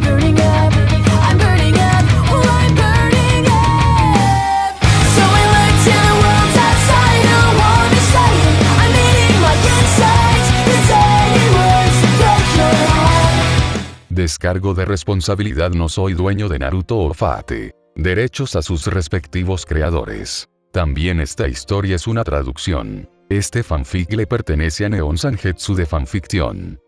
burning up, I'm burning up, oh I'm burning up. So I look to the world outside, I don't wanna be silent. I'm eating my insides, it's any words to break your heart. Descargo de responsabilidad. No soy dueño de Naruto o Fate. Derechos a sus respectivos creadores. También esta historia es una traducción. Este fanfic le pertenece a Neon Sangetsu de Fanfiction.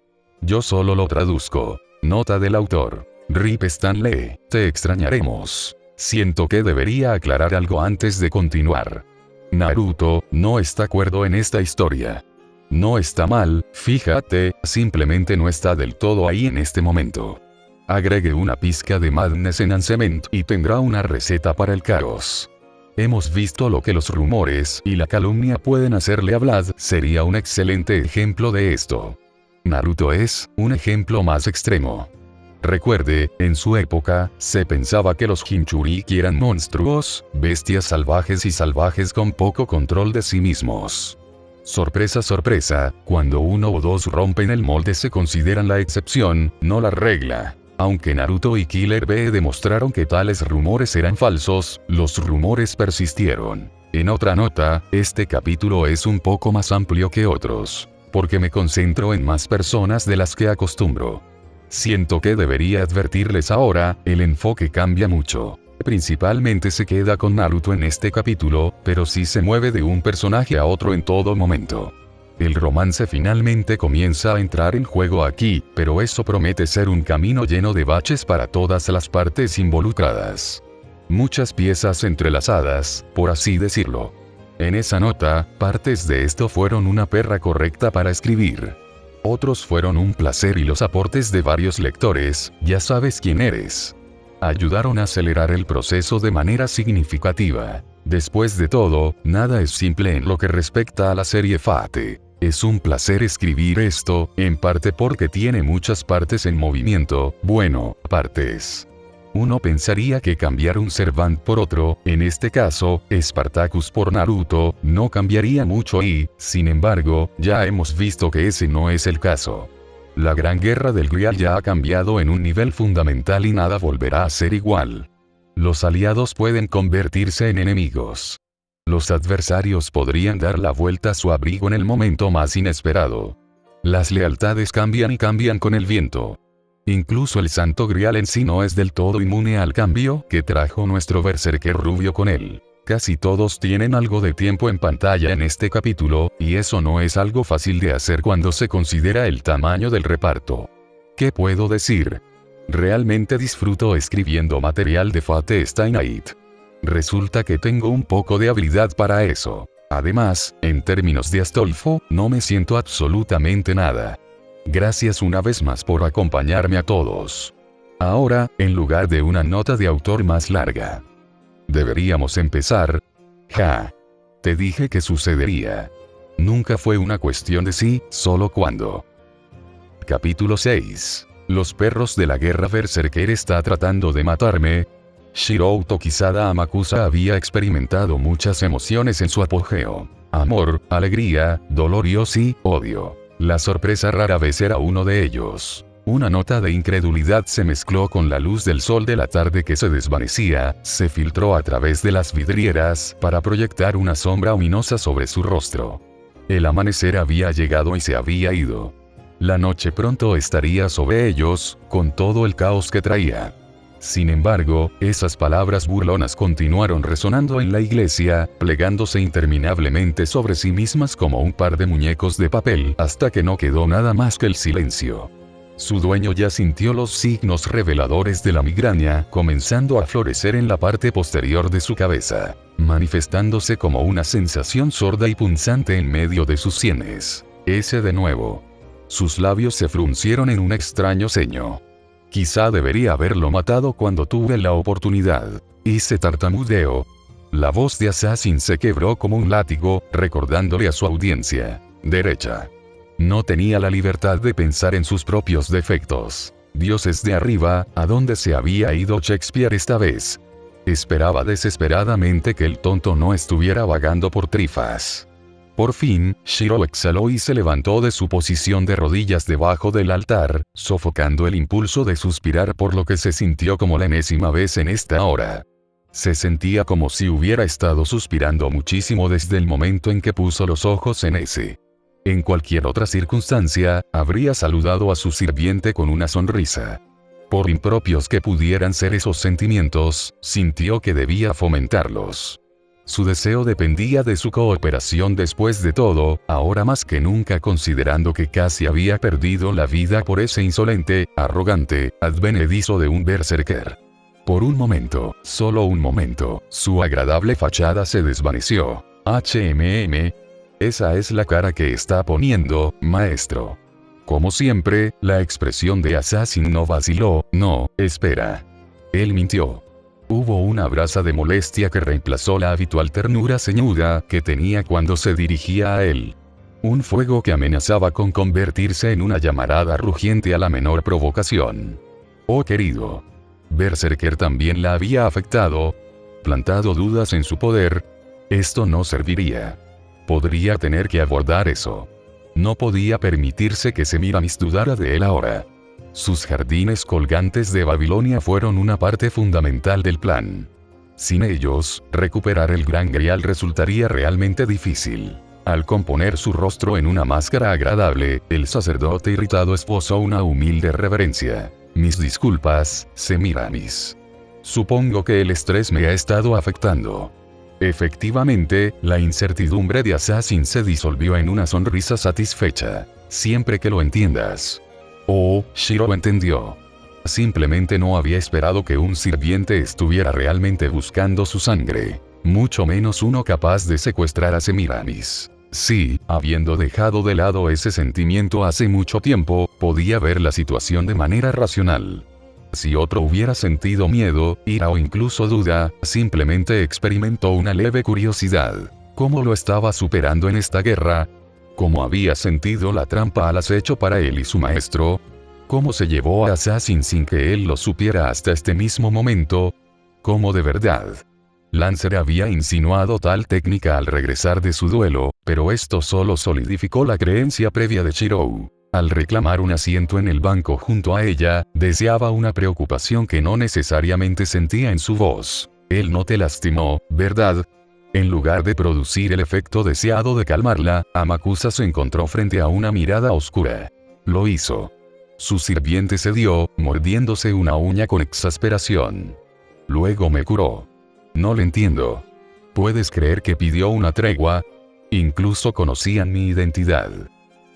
Yo solo lo traduzco. Nota del autor. Rip Stan Lee, te extrañaremos. Siento que debería aclarar algo antes de continuar. Naruto no está cuerdo en esta historia. No está mal, fíjate, simplemente no está del todo ahí en este momento. Agregue una pizca de Madness Enhancement y tendrá una receta para el caos. Hemos visto lo que los rumores y la calumnia pueden hacerle a Vlad, sería un excelente ejemplo de esto. Naruto es un ejemplo más extremo. Recuerde, en su época, se pensaba que los Jinchuriki eran monstruos, bestias salvajes y salvajes con poco control de sí mismos. Sorpresa sorpresa, cuando uno o dos rompen el molde se consideran la excepción, no la regla. Aunque Naruto y Killer Bee demostraron que tales rumores eran falsos, los rumores persistieron. En otra nota, este capítulo es un poco más amplio que otros, porque me concentro en más personas de las que acostumbro. Siento que debería advertirles ahora, el enfoque cambia mucho. Principalmente se queda con Naruto en este capítulo, pero sí se mueve de un personaje a otro en todo momento. El romance finalmente comienza a entrar en juego aquí, pero eso promete ser un camino lleno de baches para todas las partes involucradas. Muchas piezas entrelazadas, por así decirlo. En esa nota, partes de esto fueron una perra correcta para escribir. Otros fueron un placer y los aportes de varios lectores, ya sabes quién eres, ayudaron a acelerar el proceso de manera significativa. Después de todo, nada es simple en lo que respecta a la serie Fate. Es un placer escribir esto, en parte porque tiene muchas partes en movimiento, bueno, partes. Uno pensaría que cambiar un Servant por otro, en este caso, Spartacus por Naruto, no cambiaría mucho y, sin embargo, ya hemos visto que ese no es el caso. La Gran Guerra del Grial ya ha cambiado en un nivel fundamental y nada volverá a ser igual. Los aliados pueden convertirse en enemigos. Los adversarios podrían dar la vuelta a su abrigo en el momento más inesperado. Las lealtades cambian y cambian con el viento. Incluso el Santo Grial en sí no es del todo inmune al cambio que trajo nuestro berserker rubio con él. Casi todos tienen algo de tiempo en pantalla en este capítulo, y eso no es algo fácil de hacer cuando se considera el tamaño del reparto. ¿Qué puedo decir? Realmente disfruto escribiendo material de Fate Stay Night. Resulta que tengo un poco de habilidad para eso. Además, en términos de Astolfo, no me siento absolutamente nada. Gracias una vez más por acompañarme a todos. Ahora, en lugar de una nota de autor más larga. Deberíamos empezar. Ja. Te dije que sucedería. Nunca fue una cuestión de sí, solo cuando. Capítulo 6. Los perros de la guerra berserker está tratando de matarme. Shirou Tokizada Amakusa había experimentado muchas emociones en su apogeo. Amor, alegría, dolor y sí, odio. La sorpresa rara vez era uno de ellos. Una nota de incredulidad se mezcló con la luz del sol de la tarde que se desvanecía, se filtró a través de las vidrieras para proyectar una sombra ominosa sobre su rostro. El amanecer había llegado y se había ido. La noche pronto estaría sobre ellos, con todo el caos que traía. Sin embargo, esas palabras burlonas continuaron resonando en la iglesia, plegándose interminablemente sobre sí mismas como un par de muñecos de papel, hasta que no quedó nada más que el silencio. Su dueño ya sintió los signos reveladores de la migraña, comenzando a florecer en la parte posterior de su cabeza, manifestándose como una sensación sorda y punzante en medio de sus sienes. Ese de nuevo. Sus labios se fruncieron en un extraño ceño. Quizá debería haberlo matado cuando tuve la oportunidad. Hice tartamudeo. La voz de Assassin se quebró como un látigo, recordándole a su audiencia derecha. No tenía la libertad de pensar en sus propios defectos. Dioses de arriba, ¿a dónde se había ido Shakespeare esta vez? Esperaba desesperadamente que el tonto no estuviera vagando por Trifas. Por fin, Shiro exhaló y se levantó de su posición de rodillas debajo del altar, sofocando el impulso de suspirar por lo que se sintió como la enésima vez en esta hora. Se sentía como si hubiera estado suspirando muchísimo desde el momento en que puso los ojos en ese. En cualquier otra circunstancia, habría saludado a su sirviente con una sonrisa. Por impropios que pudieran ser esos sentimientos, sintió que debía fomentarlos. Su deseo dependía de su cooperación después de todo, ahora más que nunca considerando que casi había perdido la vida por ese insolente, arrogante, advenedizo de un berserker. Por un momento, solo un momento, su agradable fachada se desvaneció. Esa es la cara que está poniendo, maestro. Como siempre, la expresión de Assassin no vaciló. No, espera. Él mintió. Hubo una brasa de molestia que reemplazó la habitual ternura ceñuda que tenía cuando se dirigía a él. Un fuego que amenazaba con convertirse en una llamarada rugiente a la menor provocación. Oh querido. Berserker también la había afectado. Plantado dudas en su poder. Esto no serviría. Podría tener que abordar eso. No podía permitirse que Semiramis dudara de él ahora. Sus jardines colgantes de Babilonia fueron una parte fundamental del plan. Sin ellos, recuperar el Gran Grial resultaría realmente difícil. Al componer su rostro en una máscara agradable, el sacerdote irritado esbozó una humilde reverencia. Mis disculpas, Semiramis. Supongo que el estrés me ha estado afectando. Efectivamente, la incertidumbre de Assassin se disolvió en una sonrisa satisfecha. Siempre que lo entiendas. Oh, Shiro entendió. Simplemente no había esperado que un sirviente estuviera realmente buscando su sangre. Mucho menos uno capaz de secuestrar a Semiramis. Sí, habiendo dejado de lado ese sentimiento hace mucho tiempo, podía ver la situación de manera racional. Si otro hubiera sentido miedo, ira o incluso duda, simplemente experimentó una leve curiosidad. ¿Cómo lo estaba superando en esta guerra? ¿Cómo había sentido la trampa al acecho para él y su maestro? ¿Cómo se llevó a Assassin sin que él lo supiera hasta este mismo momento? ¿Cómo de verdad? Lancer había insinuado tal técnica al regresar de su duelo, pero esto solo solidificó la creencia previa de Shiro. Al reclamar un asiento en el banco junto a ella, deseaba una preocupación que no necesariamente sentía en su voz. Él no te lastimó, ¿verdad? En lugar de producir el efecto deseado de calmarla, Amakusa se encontró frente a una mirada oscura. Lo hizo. Su sirviente cedió, mordiéndose una uña con exasperación. Luego me curó. No lo entiendo. ¿Puedes creer que pidió una tregua? Incluso conocían mi identidad.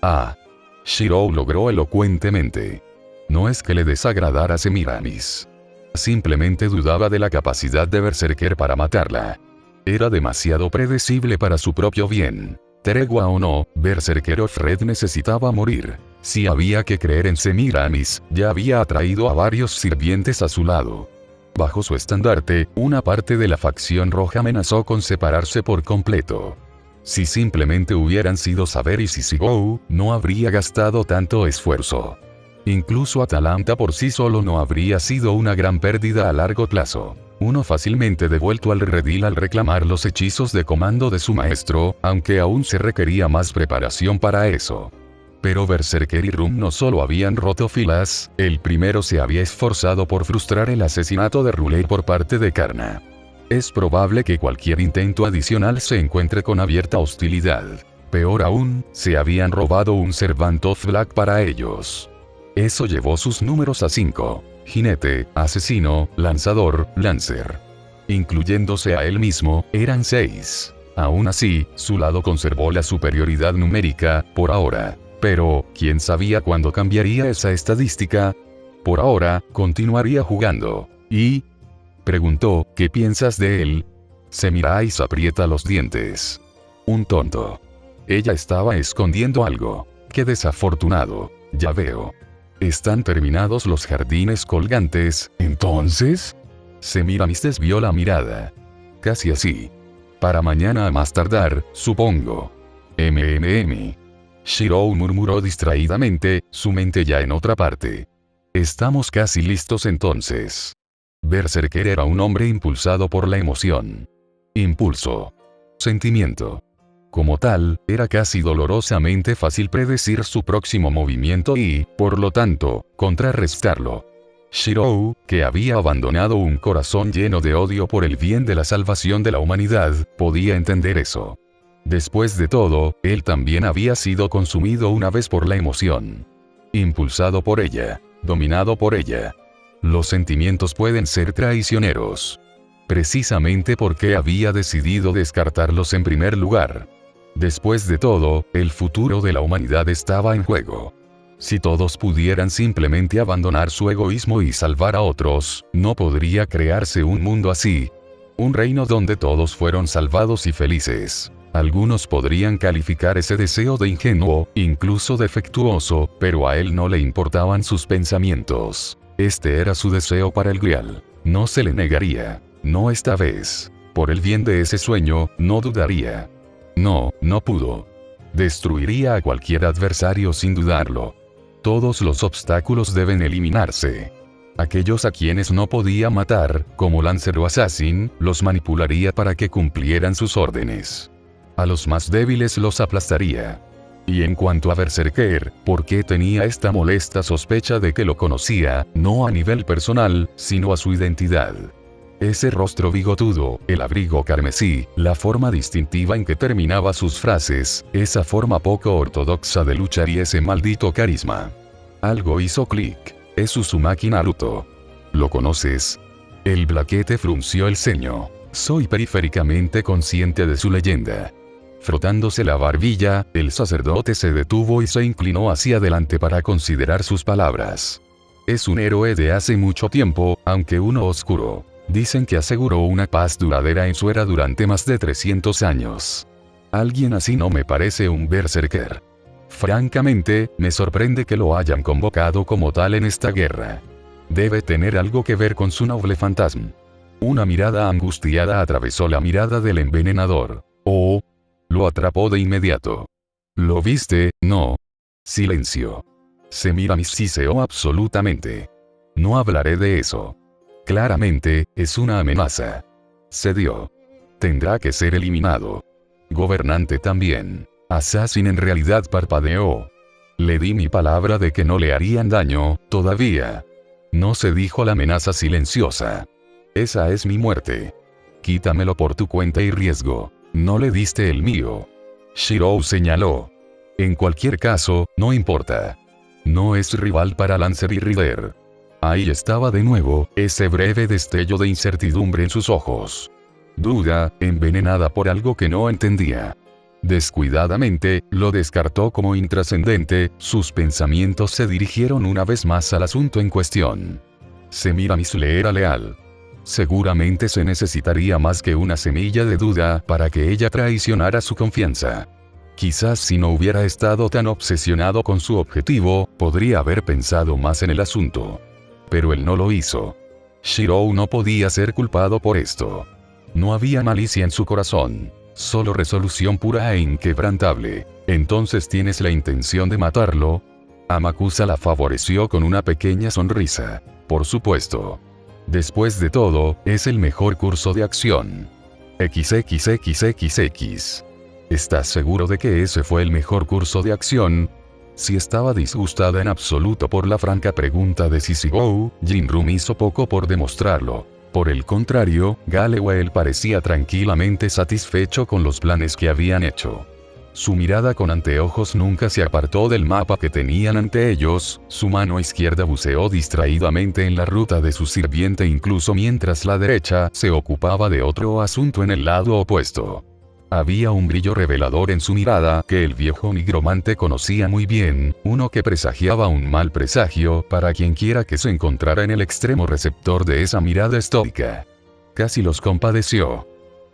Ah. Shiro logró elocuentemente. No es que le desagradara Semiramis. Simplemente dudaba de la capacidad de Berserker para matarla. Era demasiado predecible para su propio bien. Tregua o no, Berserker Offred necesitaba morir. Si había que creer en Semiramis, ya había atraído a varios sirvientes a su lado. Bajo su estandarte, una parte de la facción roja amenazó con separarse por completo. Si simplemente hubieran sido Saber y Shishigou, no habría gastado tanto esfuerzo. Incluso Atalanta por sí solo no habría sido una gran pérdida a largo plazo. Uno fácilmente devuelto al redil al reclamar los hechizos de comando de su maestro, aunque aún se requería más preparación para eso. Pero Berserker y Rum no solo habían roto filas, el primero se había esforzado por frustrar el asesinato de Rulei por parte de Karna. Es probable que cualquier intento adicional se encuentre con abierta hostilidad. Peor aún, se habían robado un Servant of Black para ellos. Eso llevó sus números a 5. Jinete, asesino, lanzador, lancer. Incluyéndose a él mismo, eran 6. Aún así, su lado conservó la superioridad numérica, por ahora. Pero, ¿quién sabía cuándo cambiaría esa estadística? Por ahora, continuaría jugando. Y... preguntó, ¿qué piensas de él? Semiramis aprieta los dientes. Un tonto. Ella estaba escondiendo algo. Qué desafortunado. Ya veo. Están terminados los jardines colgantes, ¿entonces? Semiramis desvió la mirada. Casi así. Para mañana a más tardar, supongo. Shiro murmuró distraídamente, su mente ya en otra parte. Estamos casi listos entonces. Berserker era un hombre impulsado por la emoción. Impulso. Sentimiento. Como tal, era casi dolorosamente fácil predecir su próximo movimiento y, por lo tanto, contrarrestarlo. Shirou, que había abandonado un corazón lleno de odio por el bien de la salvación de la humanidad, podía entender eso. Después de todo, él también había sido consumido una vez por la emoción. Impulsado por ella, dominado por ella. Los sentimientos pueden ser traicioneros. Precisamente porque había decidido descartarlos en primer lugar. Después de todo, el futuro de la humanidad estaba en juego. Si todos pudieran simplemente abandonar su egoísmo y salvar a otros, no podría crearse un mundo así. Un reino donde todos fueron salvados y felices. Algunos podrían calificar ese deseo de ingenuo, incluso defectuoso, pero a él no le importaban sus pensamientos. Este era su deseo para el Grial. No se le negaría. No esta vez. Por el bien de ese sueño, no dudaría. No pudo. Destruiría a cualquier adversario sin dudarlo. Todos los obstáculos deben eliminarse. Aquellos a quienes no podía matar, como Lancer o Assassin, los manipularía para que cumplieran sus órdenes. A los más débiles los aplastaría. Y en cuanto a Berserker, ¿por qué tenía esta molesta sospecha de que lo conocía, no a nivel personal, sino a su identidad? Ese rostro bigotudo, el abrigo carmesí, la forma distintiva en que terminaba sus frases, esa forma poco ortodoxa de luchar y ese maldito carisma. Algo hizo clic. Es Uzumaki Naruto. ¿Lo conoces? El Blaquete frunció el ceño. Soy periféricamente consciente de su leyenda. Frotándose la barbilla, el sacerdote se detuvo y se inclinó hacia adelante para considerar sus palabras. Es un héroe de hace mucho tiempo, aunque uno oscuro. Dicen que aseguró una paz duradera en su era durante más de 300 años. Alguien así no me parece un berserker. Francamente, me sorprende que lo hayan convocado como tal en esta guerra. Debe tener algo que ver con su noble fantasma. Una mirada angustiada atravesó la mirada del envenenador. Oh. Lo atrapó de inmediato. ¿Lo viste? No. Silencio. Se mira siseó absolutamente. No hablaré de eso. Claramente, es una amenaza. Cedió. Tendrá que ser eliminado. Gobernante también. Assassin en realidad parpadeó. Le di mi palabra de que no le harían daño, todavía. No se dijo la amenaza silenciosa. Esa es mi muerte. Quítamelo por tu cuenta y riesgo. No le diste el mío. Shirou señaló. En cualquier caso, no importa. No es rival para Lancer y Rider. Ahí estaba de nuevo, ese breve destello de incertidumbre en sus ojos. Duda, envenenada por algo que no entendía. Descuidadamente, lo descartó como intrascendente, sus pensamientos se dirigieron una vez más al asunto en cuestión. Semiramis le era leal. Seguramente se necesitaría más que una semilla de duda para que ella traicionara su confianza. Quizás si no hubiera estado tan obsesionado con su objetivo, podría haber pensado más en el asunto. Pero él no lo hizo. Shirou no podía ser culpado por esto. No había malicia en su corazón. Solo resolución pura e inquebrantable. ¿Entonces tienes la intención de matarlo? Amakusa la favoreció con una pequeña sonrisa. Por supuesto. Después de todo, es el mejor curso de acción. XXXXX. ¿Estás seguro de que ese fue el mejor curso de acción? Si estaba disgustada en absoluto por la franca pregunta de Shishigou, Jinrum hizo poco por demostrarlo. Por el contrario, Galewell parecía tranquilamente satisfecho con los planes que habían hecho. Su mirada con anteojos nunca se apartó del mapa que tenían ante ellos, su mano izquierda buceó distraídamente en la ruta de su sirviente incluso mientras la derecha se ocupaba de otro asunto en el lado opuesto. Había un brillo revelador en su mirada que el viejo nigromante conocía muy bien, uno que presagiaba un mal presagio para quienquiera que se encontrara en el extremo receptor de esa mirada estoica. Casi los compadeció.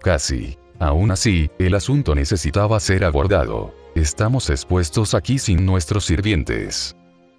Casi. Aún así, el asunto necesitaba ser abordado. Estamos expuestos aquí sin nuestros sirvientes.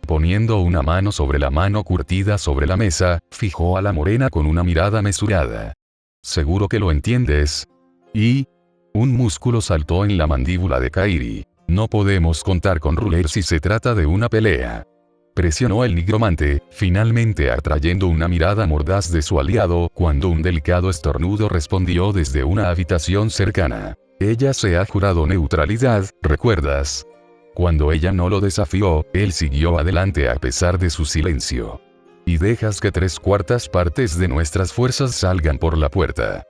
Poniendo una mano sobre la mano curtida sobre la mesa, fijó a la morena con una mirada mesurada. ¿Seguro que lo entiendes? Y... un músculo saltó en la mandíbula de Kairi. No podemos contar con Ruler si se trata de una pelea. Presionó el nigromante, finalmente atrayendo una mirada mordaz de su aliado, cuando un delicado estornudo respondió desde una habitación cercana. Ella se ha jurado neutralidad, ¿recuerdas? Cuando ella no lo desafió, él siguió adelante a pesar de su silencio. Y dejas que 3/4 partes de nuestras fuerzas salgan por la puerta.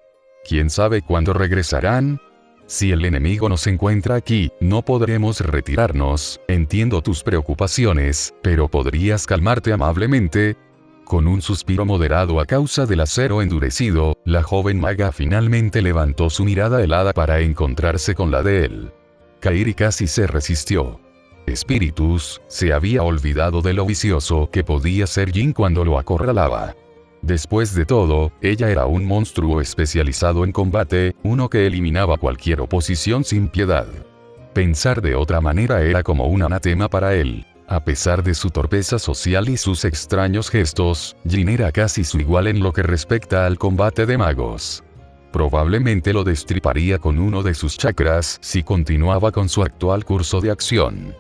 ¿Quién sabe cuándo regresarán? Si el enemigo nos encuentra aquí, no podremos retirarnos. Entiendo tus preocupaciones, pero ¿podrías calmarte amablemente? Con un suspiro moderado a causa del acero endurecido, la joven maga finalmente levantó su mirada helada para encontrarse con la de él. Kairi casi se resistió. Espíritus, se había olvidado de lo vicioso que podía ser Jin cuando lo acorralaba. Después de todo, ella era un monstruo especializado en combate, uno que eliminaba cualquier oposición sin piedad. Pensar de otra manera era como un anatema para él. A pesar de su torpeza social y sus extraños gestos, Jin era casi su igual en lo que respecta al combate de magos. Probablemente lo destriparía con uno de sus chakras si continuaba con su actual curso de acción.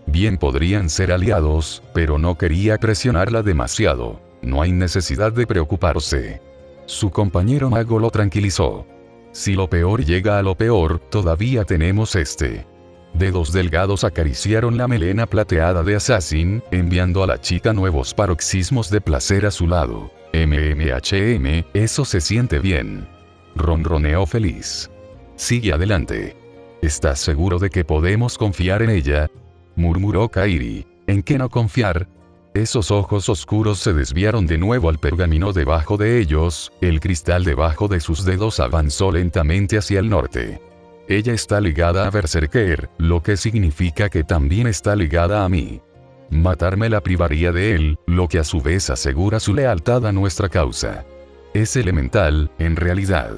Bien podrían ser aliados, pero no quería presionarla demasiado. No hay necesidad de preocuparse. Su compañero mago lo tranquilizó. Si lo peor llega a lo peor, todavía tenemos este. Dedos delgados acariciaron la melena plateada de Assassin, enviando a la chica nuevos paroxismos de placer a su lado. Eso se siente bien. Ronroneó feliz. Sigue adelante. ¿Estás seguro de que podemos confiar en ella? Murmuró Kairi. ¿En qué no confiar? Esos ojos oscuros se desviaron de nuevo al pergamino debajo de ellos, el cristal debajo de sus dedos avanzó lentamente hacia el norte. Ella está ligada a Berserker, lo que significa que también está ligada a mí. Matarme la privaría de él, lo que a su vez asegura su lealtad a nuestra causa. Es elemental, en realidad.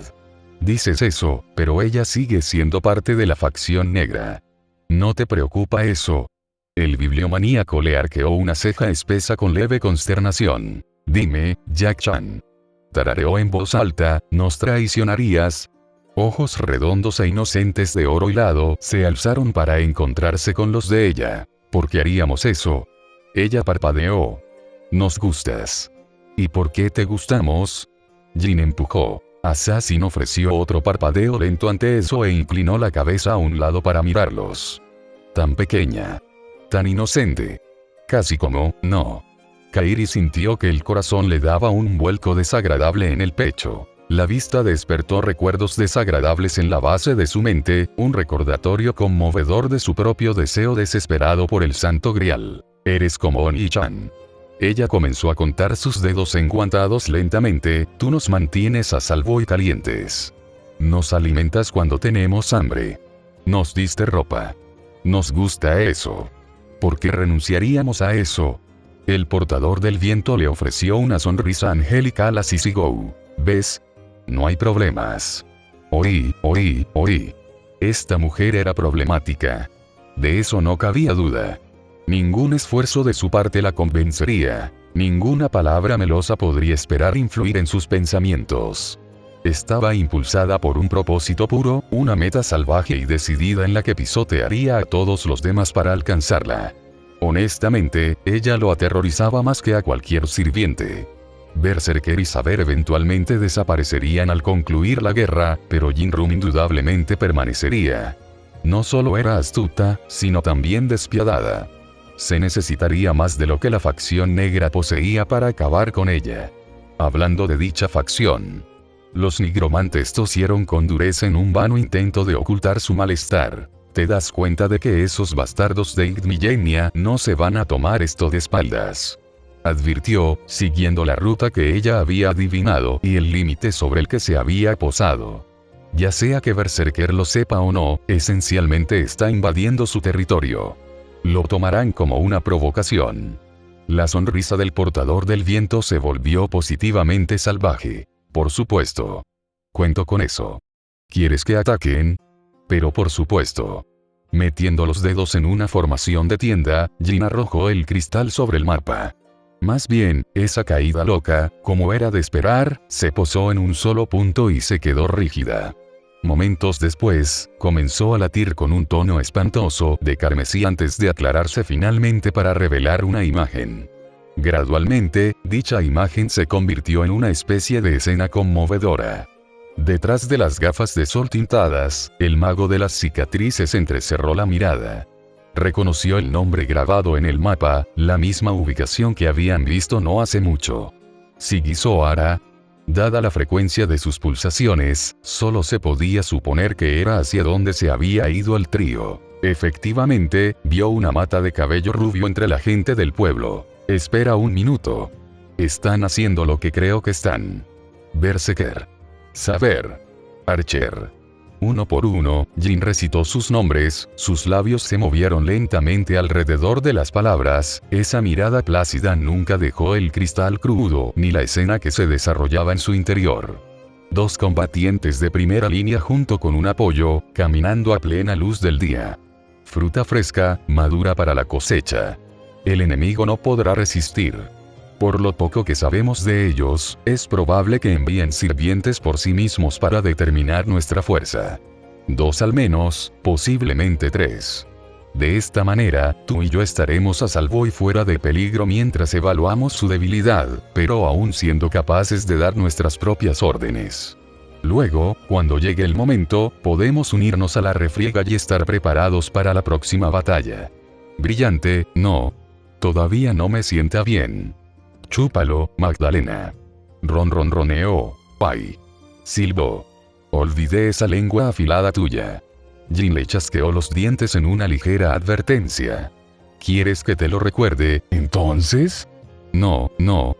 Dices eso, pero ella sigue siendo parte de la facción negra. ¿No te preocupa eso? El bibliomaníaco le arqueó una ceja espesa con leve consternación. Dime, Jack-chan. Tarareó en voz alta, ¿nos traicionarías? Ojos redondos e inocentes de oro hilado se alzaron para encontrarse con los de ella. ¿Por qué haríamos eso? Ella parpadeó. Nos gustas. ¿Y por qué te gustamos? Jin empujó. Assassin ofreció otro parpadeo lento ante eso e inclinó la cabeza a un lado para mirarlos. Tan pequeña. Tan inocente. Casi como, no. Kairi sintió que el corazón le daba un vuelco desagradable en el pecho. La vista despertó recuerdos desagradables en la base de su mente, un recordatorio conmovedor de su propio deseo desesperado por el Santo Grial. Eres como Oni-chan. Ella comenzó a contar sus dedos enguantados lentamente, tú nos mantienes a salvo y calientes. Nos alimentas cuando tenemos hambre. Nos diste ropa. Nos gusta eso. ¿Por qué renunciaríamos a eso? El portador del viento le ofreció una sonrisa angelical a Sissigou. ¿Ves? No hay problemas. Oí. Esta mujer era problemática. De eso no cabía duda. Ningún esfuerzo de su parte la convencería. Ninguna palabra melosa podría esperar influir en sus pensamientos. Estaba impulsada por un propósito puro, una meta salvaje y decidida en la que pisotearía a todos los demás para alcanzarla. Honestamente, ella lo aterrorizaba más que a cualquier sirviente. Berserker y Saber eventualmente desaparecerían al concluir la guerra, pero Jinrum indudablemente permanecería. No solo era astuta, sino también despiadada. Se necesitaría más de lo que la facción negra poseía para acabar con ella. Hablando de dicha facción, los nigromantes tosieron con dureza en un vano intento de ocultar su malestar. Te das cuenta de que esos bastardos de Igmillenia no se van a tomar esto de espaldas. Advirtió, siguiendo la ruta que ella había adivinado y el límite sobre el que se había posado. Ya sea que Berserker lo sepa o no, esencialmente está invadiendo su territorio. Lo tomarán como una provocación. La sonrisa del portador del viento se volvió positivamente salvaje. Por supuesto. Cuento con eso. ¿Quieres que ataquen? Pero por supuesto. Metiendo los dedos en una formación de tienda, Jin arrojó el cristal sobre el mapa. Más bien, esa caída loca, como era de esperar, se posó en un solo punto y se quedó rígida. Momentos después, comenzó a latir con un tono espantoso de carmesí antes de aclararse finalmente para revelar una imagen. Gradualmente, dicha imagen se convirtió en una especie de escena conmovedora. Detrás de las gafas de sol tintadas, el mago de las cicatrices entrecerró la mirada. Reconoció el nombre grabado en el mapa, la misma ubicación que habían visto no hace mucho. Sigisoara. Dada la frecuencia de sus pulsaciones, solo se podía suponer que era hacia donde se había ido el trío. Efectivamente, vio una mata de cabello rubio entre la gente del pueblo. Espera un minuto. Están haciendo lo que creo que están. Berserker. Saber. Archer. Uno por uno, Jin recitó sus nombres, sus labios se movieron lentamente alrededor de las palabras, esa mirada plácida nunca dejó el cristal crudo ni la escena que se desarrollaba en su interior. Dos combatientes de primera línea junto con un apoyo, caminando a plena luz del día. Fruta fresca, madura para la cosecha. El enemigo no podrá resistir. Por lo poco que sabemos de ellos, es probable que envíen sirvientes por sí mismos para determinar nuestra fuerza. 2 al menos, posiblemente 3. De esta manera, tú y yo estaremos a salvo y fuera de peligro mientras evaluamos su debilidad, pero aún siendo capaces de dar nuestras propias órdenes. Luego, cuando llegue el momento, podemos unirnos a la refriega y estar preparados para la próxima batalla. Brillante, no. Todavía no me sienta bien. Chúpalo, Magdalena. Ronroneó. Pai. Silbó. Olvidé esa lengua afilada tuya. Jin le chasqueó los dientes en una ligera advertencia. ¿Quieres que te lo recuerde, entonces? No,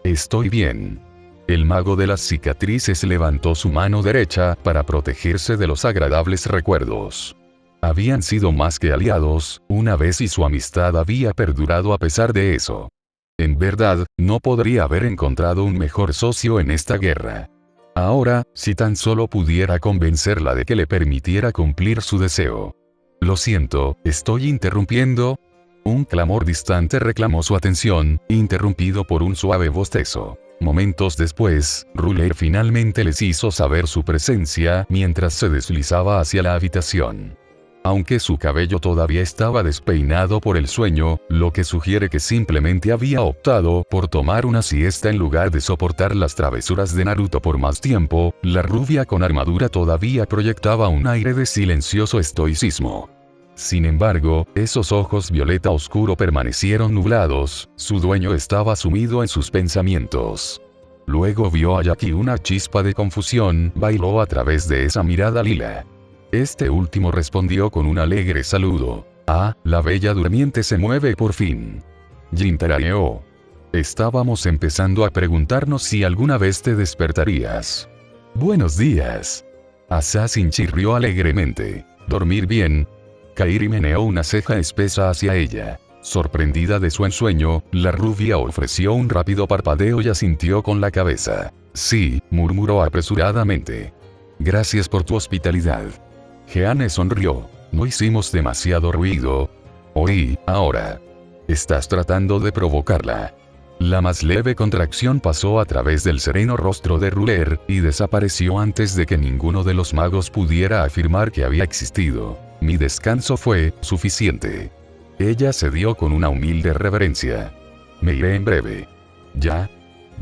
estoy bien. El mago de las cicatrices levantó su mano derecha para protegerse de los agradables recuerdos. Habían sido más que aliados, una vez y su amistad había perdurado a pesar de eso. En verdad, no podría haber encontrado un mejor socio en esta guerra. Ahora, si tan solo pudiera convencerla de que le permitiera cumplir su deseo. Lo siento, ¿estoy interrumpiendo? Un clamor distante reclamó su atención, interrumpido por un suave bostezo. Momentos después, Ruler finalmente les hizo saber su presencia mientras se deslizaba hacia la habitación. Aunque su cabello todavía estaba despeinado por el sueño, lo que sugiere que simplemente había optado por tomar una siesta en lugar de soportar las travesuras de Naruto por más tiempo, la rubia con armadura todavía proyectaba un aire de silencioso estoicismo. Sin embargo, esos ojos violeta oscuro permanecieron nublados, su dueño estaba sumido en sus pensamientos. Luego vio a Jackie, una chispa de confusión bailó a través de esa mirada lila. Este último respondió con un alegre saludo. Ah, la bella durmiente se mueve por fin. Jin tarareó. Estábamos empezando a preguntarnos si alguna vez te despertarías. Buenos días. Assassin chirrió alegremente. ¿Dormir bien? Kairi meneó una ceja espesa hacia ella. Sorprendida de su ensueño, la rubia ofreció un rápido parpadeo y asintió con la cabeza. Sí, murmuró apresuradamente. Gracias por tu hospitalidad. Jeanne sonrió. No hicimos demasiado ruido. Oí, ahora. Estás tratando de provocarla. La más leve contracción pasó a través del sereno rostro de Ruler, y desapareció antes de que ninguno de los magos pudiera afirmar que había existido. Mi descanso fue suficiente. Ella cedió con una humilde reverencia. Me iré en breve. ¿Ya?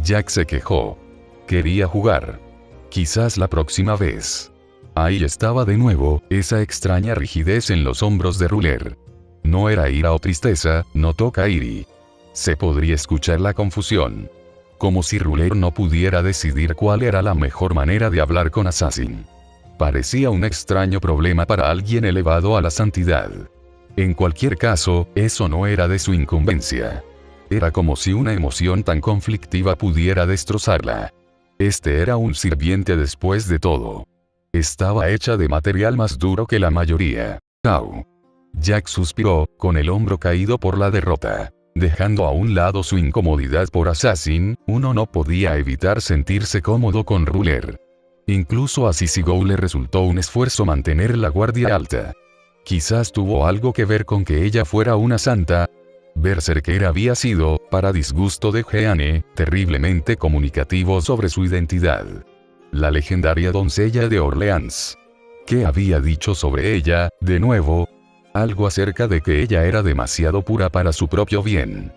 Jack se quejó. Quería jugar. Quizás la próxima vez. Ahí estaba de nuevo, esa extraña rigidez en los hombros de Ruler. No era ira o tristeza, notó Kairi. Se podría escuchar la confusión. Como si Ruler no pudiera decidir cuál era la mejor manera de hablar con Assassin. Parecía un extraño problema para alguien elevado a la santidad. En cualquier caso, eso no era de su incumbencia. Era como si una emoción tan conflictiva pudiera destrozarla. Este era un sirviente después de todo. Estaba hecha de material más duro que la mayoría. Au. Jack suspiró, con el hombro caído por la derrota. Dejando a un lado su incomodidad por Assassin, uno no podía evitar sentirse cómodo con Ruler. Incluso a Sisigo le resultó un esfuerzo mantener la guardia alta. Quizás tuvo algo que ver con que ella fuera una santa. Berserker había sido, para disgusto de Jeanne, terriblemente comunicativo sobre su identidad. La legendaria doncella de Orleans. ¿Qué había dicho sobre ella, de nuevo? Algo acerca de que ella era demasiado pura para su propio bien.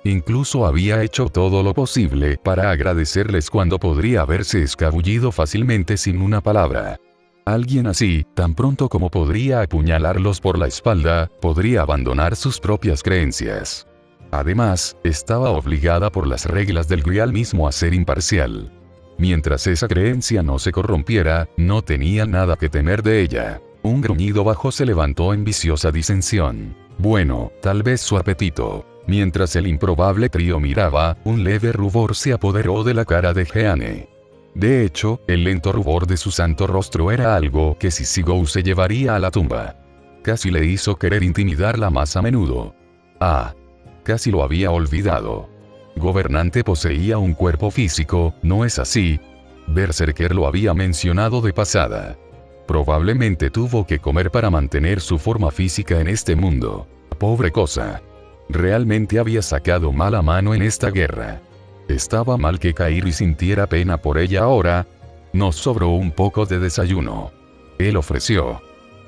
Incluso había hecho todo lo posible para agradecerles cuando podría haberse escabullido fácilmente sin una palabra. Alguien así, tan pronto como podría apuñalarlos por la espalda, podría abandonar sus propias creencias. Además, estaba obligada por las reglas del Grial mismo a ser imparcial. Mientras esa creencia no se corrompiera, no tenía nada que temer de ella. Un gruñido bajo se levantó en viciosa disensión. Bueno, tal vez su apetito. Mientras el improbable trío miraba, un leve rubor se apoderó de la cara de Jeanne. De hecho, el lento rubor de su santo rostro era algo que Sissigou se llevaría a la tumba. Casi le hizo querer intimidarla más a menudo. Ah, casi lo había olvidado. Gobernante poseía un cuerpo físico, ¿no es así? Berserker lo había mencionado de pasada. Probablemente tuvo que comer para mantener su forma física en este mundo. Pobre cosa. Realmente había sacado mala mano en esta guerra. Estaba mal que Kairi sintiera pena por ella ahora. Nos sobró un poco de desayuno. Él ofreció.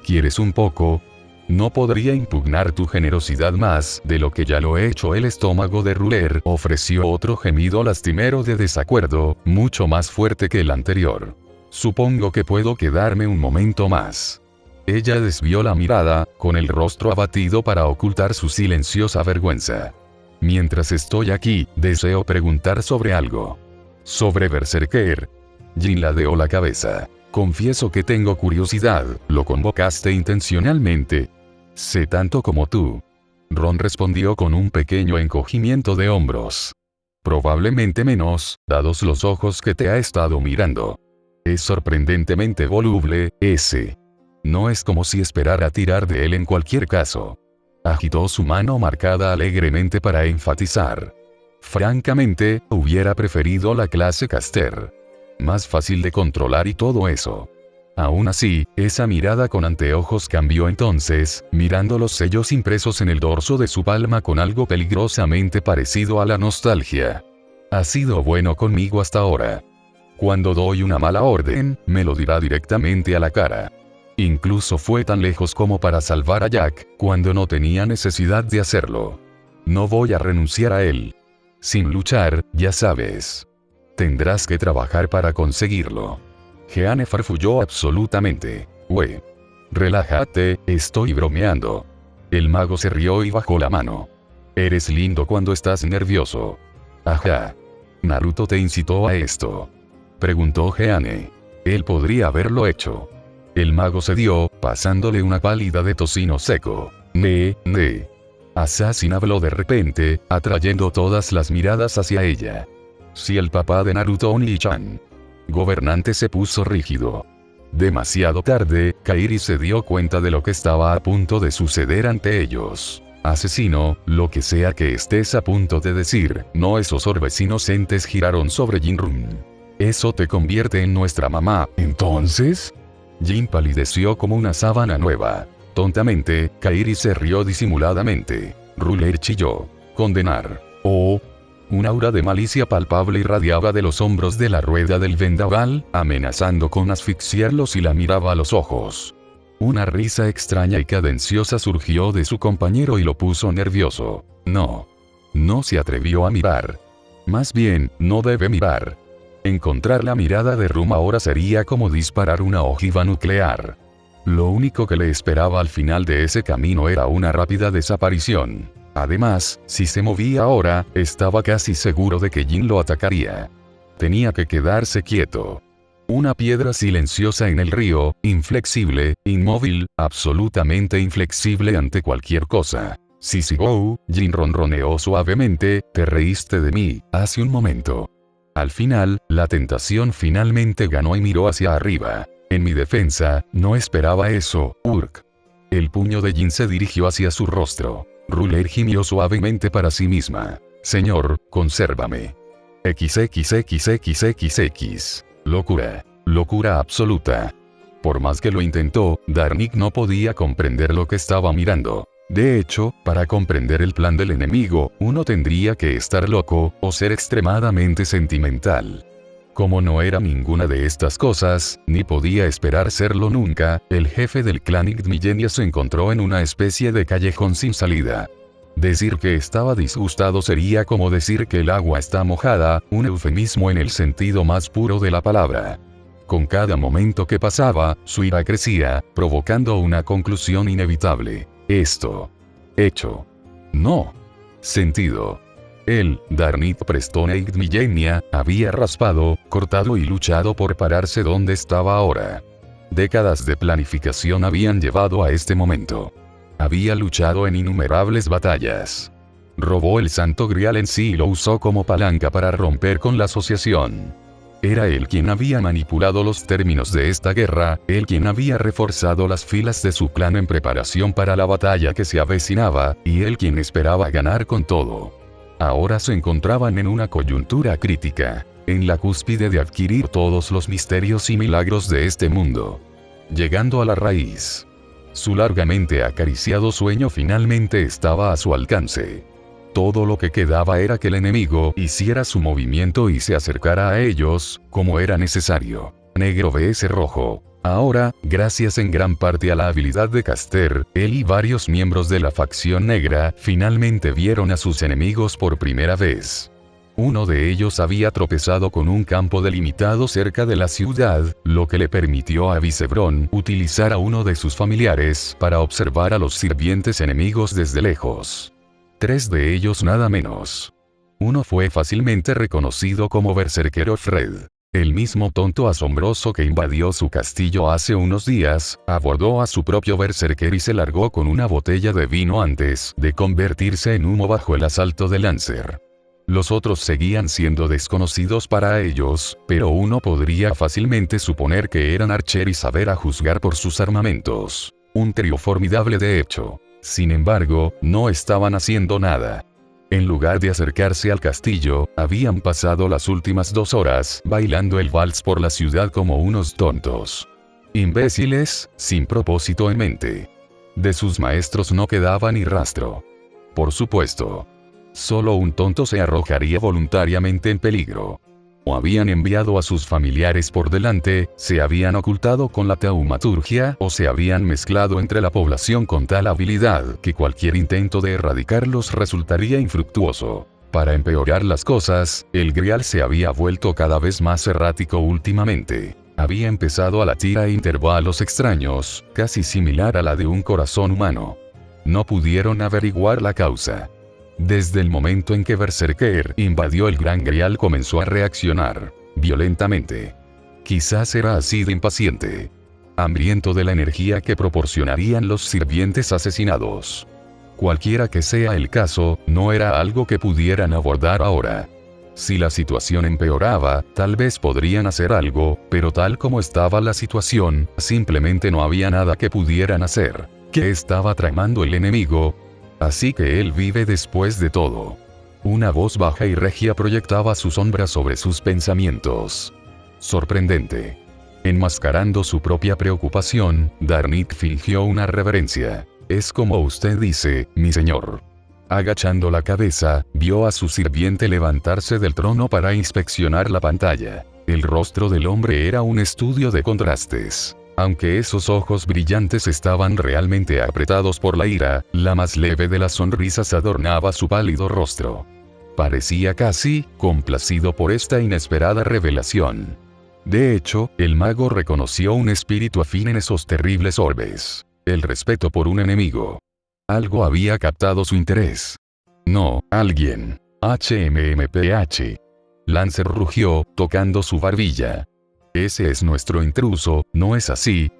¿Quieres un poco? No podría impugnar tu generosidad más de lo que ya lo he hecho. El estómago de Ruler ofreció otro gemido lastimero de desacuerdo, mucho más fuerte que el anterior. Supongo que puedo quedarme un momento más. Ella desvió la mirada, con el rostro abatido para ocultar su silenciosa vergüenza. Mientras estoy aquí, deseo preguntar sobre algo. Sobre Berserker. Jin ladeó la cabeza. Confieso que tengo curiosidad, ¿lo convocaste intencionalmente? Sé tanto como tú. Ron respondió con un pequeño encogimiento de hombros. Probablemente menos, dados los ojos que te ha estado mirando. Es sorprendentemente voluble, ese. No es como si esperara tirar de él en cualquier caso. Agitó su mano marcada alegremente para enfatizar. Francamente, hubiera preferido la clase Caster. Más fácil de controlar y todo eso. Aún así, esa mirada con anteojos cambió entonces, mirando los sellos impresos en el dorso de su palma con algo peligrosamente parecido a la nostalgia. Ha sido bueno conmigo hasta ahora. Cuando doy una mala orden, me lo dirá directamente a la cara. Incluso fue tan lejos como para salvar a Jack, cuando no tenía necesidad de hacerlo. No voy a renunciar a él. Sin luchar, ya sabes. Tendrás que trabajar para conseguirlo. Jeanne farfulló absolutamente. Relájate, estoy bromeando. El mago se rió y bajó la mano. Eres lindo cuando estás nervioso. Ajá. ¿Naruto te incitó a esto?, preguntó Jeanne. Él podría haberlo hecho. El mago cedió, pasándole una pálida de tocino seco. Assassin habló de repente, atrayendo todas las miradas hacia ella. Si el papá de Naruto Oni-chan. Gobernante se puso rígido. Demasiado tarde, Kairi se dio cuenta de lo que estaba a punto de suceder ante ellos. Asesino, lo que sea que estés a punto de decir, no. Esos orbes inocentes giraron sobre Jinrun. Eso te convierte en nuestra mamá, ¿entonces? Jin palideció como una sábana nueva. Tontamente, Kairi se rió disimuladamente. Ruler chilló. Condenar. Oh. Un aura de malicia palpable irradiaba de los hombros de la rueda del vendaval, amenazando con asfixiarlo si la miraba a los ojos. Una risa extraña y cadenciosa surgió de su compañero y lo puso nervioso. No. No se atrevió a mirar. Más bien, no debe mirar. Encontrar la mirada de Rum ahora sería como disparar una ojiva nuclear. Lo único que le esperaba al final de ese camino era una rápida desaparición. Además, si se movía ahora, estaba casi seguro de que Jin lo atacaría. Tenía que quedarse quieto. Una piedra silenciosa en el río, inflexible, inmóvil, absolutamente inflexible ante cualquier cosa. Sissigou, Jin ronroneó suavemente, te reíste de mí, hace un momento. Al final, la tentación finalmente ganó y miró hacia arriba. En mi defensa, no esperaba eso, Urk. El puño de Jin se dirigió hacia su rostro. Ruler gimió suavemente para sí misma. Señor, consérvame. XXXXXX. Locura. Locura absoluta. Por más que lo intentó, Darnik no podía comprender lo que estaba mirando. De hecho, para comprender el plan del enemigo, uno tendría que estar loco, o ser extremadamente sentimental. Como no era ninguna de estas cosas, ni podía esperar serlo nunca, el jefe del clan Igdmillenia se encontró en una especie de callejón sin salida. Decir que estaba disgustado sería como decir que el agua está mojada, un eufemismo en el sentido más puro de la palabra. Con cada momento que pasaba, su ira crecía, provocando una conclusión inevitable. Esto. Hecho. No. Sentido. Él, Darnit Prestoneit Millenia, había raspado, cortado y luchado por pararse donde estaba ahora. Décadas de planificación habían llevado a este momento. Había luchado en innumerables batallas. Robó el Santo Grial en sí y lo usó como palanca para romper con la asociación. Era él quien había manipulado los términos de esta guerra, él quien había reforzado las filas de su clan en preparación para la batalla que se avecinaba, y él quien esperaba ganar con todo. Ahora se encontraban en una coyuntura crítica, en la cúspide de adquirir todos los misterios y milagros de este mundo. Llegando a la raíz. Su largamente acariciado sueño finalmente estaba a su alcance. Todo lo que quedaba era que el enemigo hiciera su movimiento y se acercara a ellos, como era necesario. Negro vs rojo. Ahora, gracias en gran parte a la habilidad de Caster, él y varios miembros de la facción negra finalmente vieron a sus enemigos por primera vez. Uno de ellos había tropezado con un campo delimitado cerca de la ciudad, lo que le permitió a Visebrón utilizar a uno de sus familiares para observar a los sirvientes enemigos desde lejos. 3 de ellos nada menos. Uno fue fácilmente reconocido como Berserker Fred. El mismo tonto asombroso que invadió su castillo hace unos días, abordó a su propio Berserker y se largó con una botella de vino antes de convertirse en humo bajo el asalto de Lancer. Los otros seguían siendo desconocidos para ellos, pero uno podría fácilmente suponer que eran archer y saber a juzgar por sus armamentos. Un trío formidable de hecho. Sin embargo, no estaban haciendo nada. En lugar de acercarse al castillo, habían pasado las últimas 2 horas bailando el vals por la ciudad como unos tontos. Imbéciles, sin propósito en mente. De sus maestros no quedaba ni rastro. Por supuesto. Solo un tonto se arrojaría voluntariamente en peligro. O habían enviado a sus familiares por delante, se habían ocultado con la taumaturgia o se habían mezclado entre la población con tal habilidad que cualquier intento de erradicarlos resultaría infructuoso. Para empeorar las cosas, el Grial se había vuelto cada vez más errático últimamente. Había empezado a latir a intervalos extraños, casi similar a la de un corazón humano. No pudieron averiguar la causa. Desde el momento en que Berserker invadió el Gran Grial comenzó a reaccionar, violentamente. Quizás era así de impaciente. Hambriento de la energía que proporcionarían los sirvientes asesinados. Cualquiera que sea el caso, no era algo que pudieran abordar ahora. Si la situación empeoraba, tal vez podrían hacer algo, pero tal como estaba la situación, simplemente no había nada que pudieran hacer. ¿Qué estaba tramando el enemigo? Así que él vive después de todo. Una voz baja y regia proyectaba su sombra sobre sus pensamientos. Sorprendente. Enmascarando su propia preocupación, Darnit fingió una reverencia. Es como usted dice, mi señor. Agachando la cabeza, vio a su sirviente levantarse del trono para inspeccionar la pantalla. El rostro del hombre era un estudio de contrastes. Aunque esos ojos brillantes estaban realmente apretados por la ira, la más leve de las sonrisas adornaba su pálido rostro. Parecía casi complacido por esta inesperada revelación. De hecho, el mago reconoció un espíritu afín en esos terribles orbes. El respeto por un enemigo. Algo había captado su interés. No, alguien. HMMPH. Lancer rugió, tocando su barbilla. Ese es nuestro intruso, ¿no es así?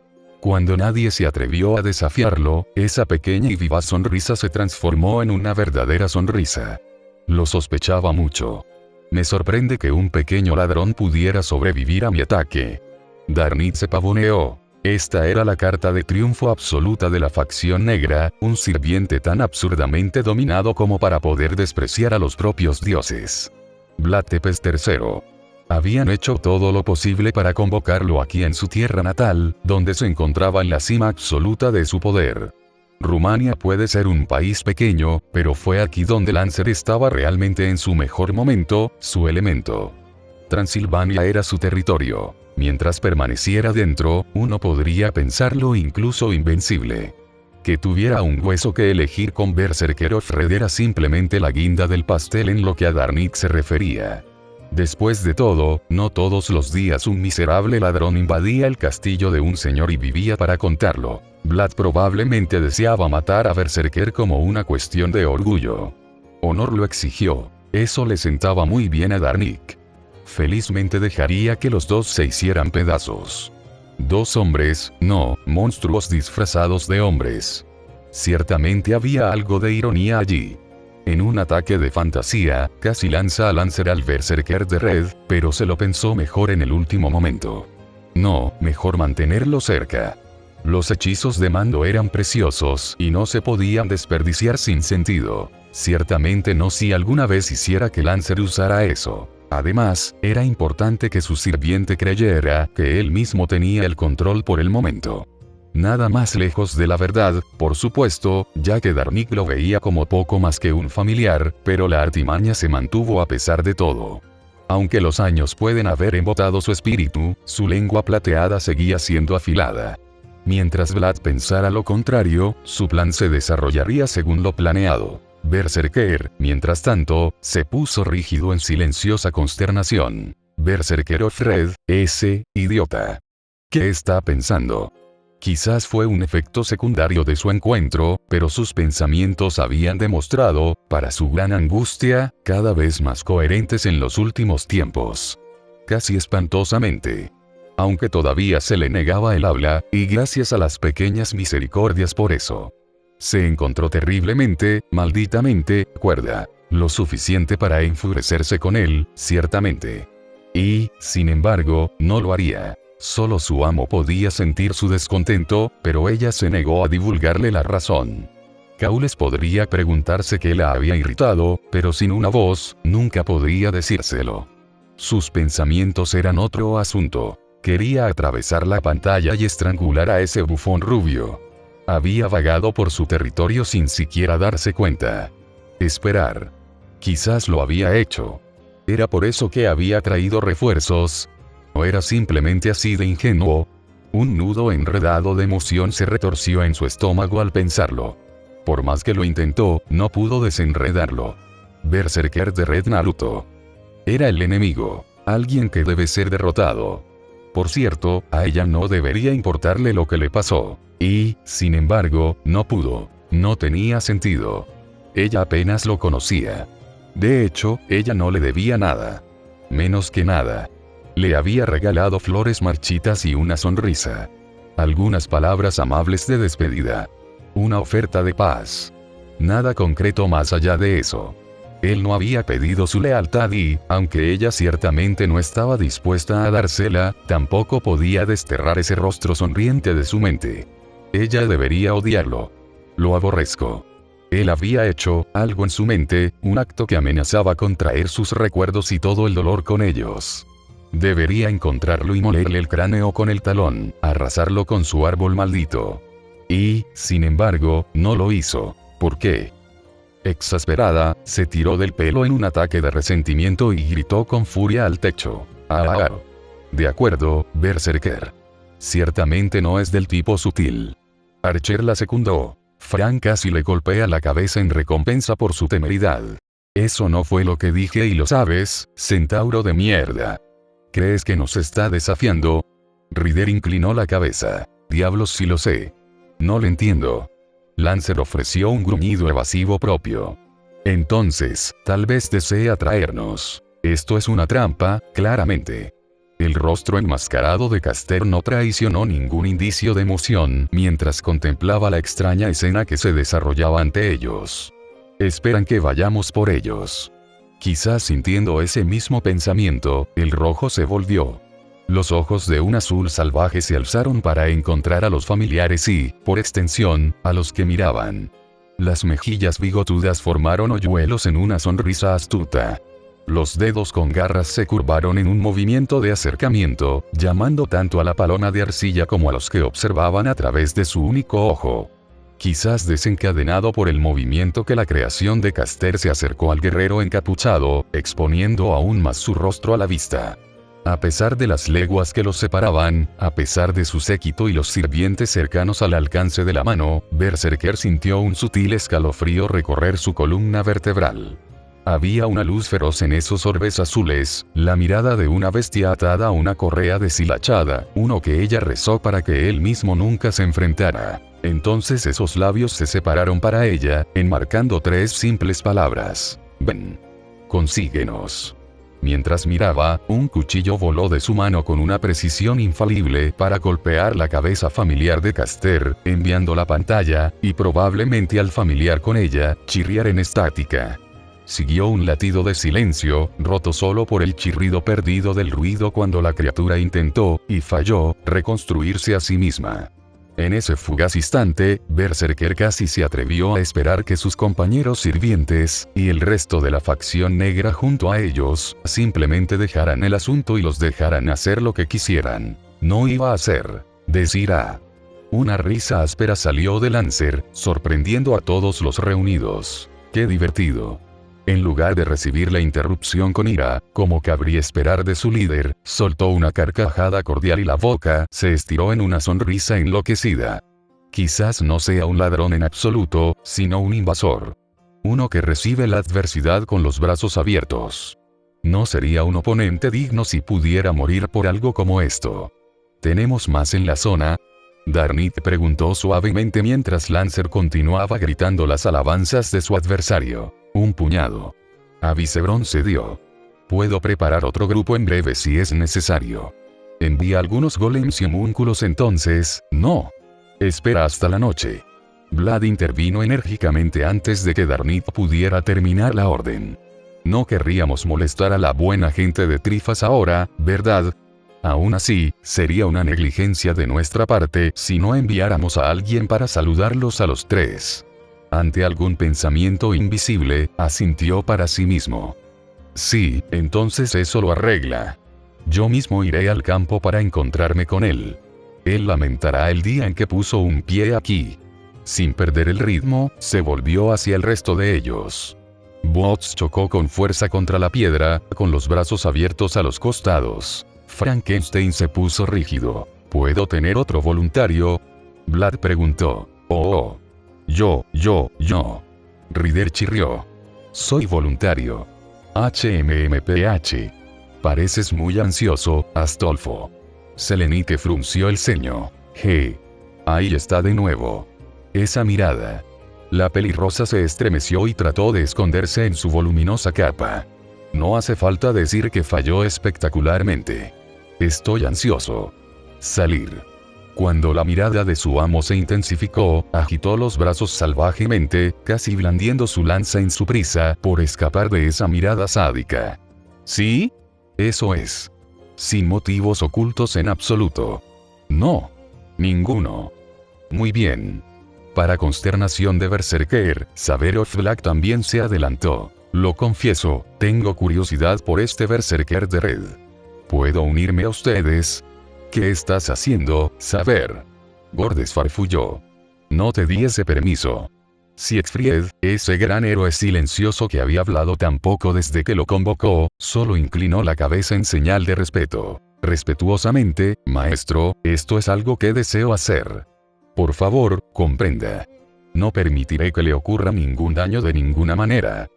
Cuando nadie se atrevió a desafiarlo, esa pequeña y viva sonrisa se transformó en una verdadera sonrisa. Lo sospechaba mucho. Me sorprende que un pequeño ladrón pudiera sobrevivir a mi ataque. Darnit se pavoneó. Esta era la carta de triunfo absoluta de la facción negra, un sirviente tan absurdamente dominado como para poder despreciar a los propios dioses. Vlad Tepes III. Habían hecho todo lo posible para convocarlo aquí en su tierra natal, donde se encontraba en la cima absoluta de su poder. Rumania puede ser un país pequeño, pero fue aquí donde Lancer estaba realmente en su mejor momento, su elemento. Transilvania era su territorio. Mientras permaneciera dentro, uno podría pensarlo incluso invencible. Que tuviera un hueso que elegir con Berserker Offred era simplemente la guinda del pastel en lo que a Darnik se refería. Después de todo, no todos los días un miserable ladrón invadía el castillo de un señor y vivía para contarlo. Vlad probablemente deseaba matar a Berserker como una cuestión de orgullo. Honor lo exigió. Eso le sentaba muy bien a Darnik. Felizmente dejaría que los dos se hicieran pedazos. Dos hombres, no, monstruos disfrazados de hombres. Ciertamente había algo de ironía allí. En un ataque de fantasía, casi lanza a Lancer al Berserker de Red, pero se lo pensó mejor en el último momento. No, mejor mantenerlo cerca. Los hechizos de mando eran preciosos y no se podían desperdiciar sin sentido. Ciertamente no si alguna vez hiciera que Lancer usara eso. Además, era importante que su sirviente creyera que él mismo tenía el control por el momento. Nada más lejos de la verdad, por supuesto, ya que Darnik lo veía como poco más que un familiar, pero la artimaña se mantuvo a pesar de todo. Aunque los años pueden haber embotado su espíritu, su lengua plateada seguía siendo afilada. Mientras Vlad pensara lo contrario, su plan se desarrollaría según lo planeado. Berserker, mientras tanto, se puso rígido en silenciosa consternación. Berserker Offred, ese idiota. ¿Qué está pensando? Quizás fue un efecto secundario de su encuentro, pero sus pensamientos habían demostrado, para su gran angustia, cada vez más coherentes en los últimos tiempos. Casi espantosamente. Aunque todavía se le negaba el habla, y gracias a las pequeñas misericordias por eso. Se encontró terriblemente, malditamente, cuerda. Lo suficiente para enfurecerse con él, ciertamente. Y, sin embargo, no lo haría. Solo su amo podía sentir su descontento, pero ella se negó a divulgarle la razón. Caules podría preguntarse qué la había irritado, pero sin una voz, nunca podría decírselo. Sus pensamientos eran otro asunto. Quería atravesar la pantalla y estrangular a ese bufón rubio. Había vagado por su territorio sin siquiera darse cuenta. Esperar. Quizás lo había hecho. ¿Era por eso que había traído refuerzos? ¿O era simplemente así de ingenuo? Un nudo enredado de emoción se retorció en su estómago al pensarlo. Por más que lo intentó, no pudo desenredarlo. Berserker de Red Naruto. Era el enemigo, alguien que debe ser derrotado. Por cierto, a ella no debería importarle lo que le pasó. Y, sin embargo, no pudo. No tenía sentido. Ella apenas lo conocía. De hecho, ella no le debía nada. Menos que nada. Le había regalado flores marchitas y una sonrisa. Algunas palabras amables de despedida. Una oferta de paz. Nada concreto más allá de eso. Él no había pedido su lealtad y, aunque ella ciertamente no estaba dispuesta a dársela, tampoco podía desterrar ese rostro sonriente de su mente. Ella debería odiarlo. Lo aborrezco. Él había hecho, algo en su mente, un acto que amenazaba con traer sus recuerdos y todo el dolor con ellos. Debería encontrarlo y molerle el cráneo con el talón, arrasarlo con su árbol maldito. Y, sin embargo, no lo hizo. ¿Por qué? Exasperada, se tiró del pelo en un ataque de resentimiento y gritó con furia al techo. ¡Ah! De acuerdo, Berserker. Ciertamente no es del tipo sutil. Archer la secundó. Frank casi le golpea la cabeza en recompensa por su temeridad. Eso no fue lo que dije y lo sabes, centauro de mierda. ¿Crees que nos está desafiando? Ryder inclinó la cabeza. Diablos si lo sé. No lo entiendo. Lancer ofreció un gruñido evasivo propio. Entonces, tal vez desee atraernos. Esto es una trampa, claramente. El rostro enmascarado de Caster no traicionó ningún indicio de emoción mientras contemplaba la extraña escena que se desarrollaba ante ellos. Esperan que vayamos por ellos. Quizás sintiendo ese mismo pensamiento, el rojo se volvió. Los ojos de un azul salvaje se alzaron para encontrar a los familiares y, por extensión, a los que miraban. Las mejillas bigotudas formaron hoyuelos en una sonrisa astuta. Los dedos con garras se curvaron en un movimiento de acercamiento, llamando tanto a la paloma de arcilla como a los que observaban a través de su único ojo. Quizás desencadenado por el movimiento que la creación de Caster se acercó al guerrero encapuchado, exponiendo aún más su rostro a la vista. A pesar de las leguas que los separaban, a pesar de su séquito y los sirvientes cercanos al alcance de la mano, Berserker sintió un sutil escalofrío recorrer su columna vertebral. Había una luz feroz en esos orbes azules, la mirada de una bestia atada a una correa deshilachada, uno que ella rezó para que él mismo nunca se enfrentara. Entonces esos labios se separaron para ella, enmarcando 3 simples palabras. Ven. Consíguenos. Mientras miraba, un cuchillo voló de su mano con una precisión infalible para golpear la cabeza familiar de Caster, enviando la pantalla, y probablemente al familiar con ella, chirriar en estática. Siguió un latido de silencio, roto solo por el chirrido perdido del ruido cuando la criatura intentó, y falló, reconstruirse a sí misma. En ese fugaz instante, Berserker casi se atrevió a esperar que sus compañeros sirvientes, y el resto de la facción negra junto a ellos, simplemente dejaran el asunto y los dejaran hacer lo que quisieran. No iba a ser. Decir a. Una risa áspera salió de Lancer, sorprendiendo a todos los reunidos. ¡Qué divertido! En lugar de recibir la interrupción con ira, como cabría esperar de su líder, soltó una carcajada cordial y la boca se estiró en una sonrisa enloquecida. Quizás no sea un ladrón en absoluto, sino un invasor. Uno que recibe la adversidad con los brazos abiertos. No sería un oponente digno si pudiera morir por algo como esto. ¿Tenemos más en la zona? Darnit preguntó suavemente mientras Lancer continuaba gritando las alabanzas de su adversario. Un puñado. Avicebron cedió. Puedo preparar otro grupo en breve si es necesario. Envía algunos golems y homúnculos entonces, no. Espera hasta la noche. Vlad intervino enérgicamente antes de que Darnit pudiera terminar la orden. No querríamos molestar a la buena gente de Trifas ahora, ¿verdad? Aún así, sería una negligencia de nuestra parte si no enviáramos a alguien para saludarlos a los 3. Ante algún pensamiento invisible, asintió para sí mismo. Sí, entonces eso lo arregla. Yo mismo iré al campo para encontrarme con él. Él lamentará el día en que puso un pie aquí. Sin perder el ritmo, se volvió hacia el resto de ellos. Bots chocó con fuerza contra la piedra, con los brazos abiertos a los costados. Frankenstein se puso rígido. ¿Puedo tener otro voluntario? Vlad preguntó. Oh. Yo. Rider chirrió. Soy voluntario. HMMPH. Pareces muy ansioso, Astolfo. Selenite frunció el ceño. Ahí está de nuevo. Esa mirada. La pelirrosa se estremeció y trató de esconderse en su voluminosa capa. No hace falta decir que falló espectacularmente. Estoy ansioso. Salir. Cuando la mirada de su amo se intensificó, agitó los brazos salvajemente, casi blandiendo su lanza en su prisa por escapar de esa mirada sádica. ¿Sí? Eso es. Sin motivos ocultos en absoluto. No. Ninguno. Muy bien. Para consternación de Berserker, Saberov Black también se adelantó. Lo confieso, tengo curiosidad por este Berserker de Red. ¿Puedo unirme a ustedes? ¿Qué estás haciendo, Saber? Gordes farfulló. No te di ese permiso. Siegfried, ese gran héroe silencioso que había hablado tan poco desde que lo convocó, solo inclinó la cabeza en señal de respeto. Respetuosamente, maestro, esto es algo que deseo hacer. Por favor, comprenda. No permitiré que le ocurra ningún daño de ninguna manera.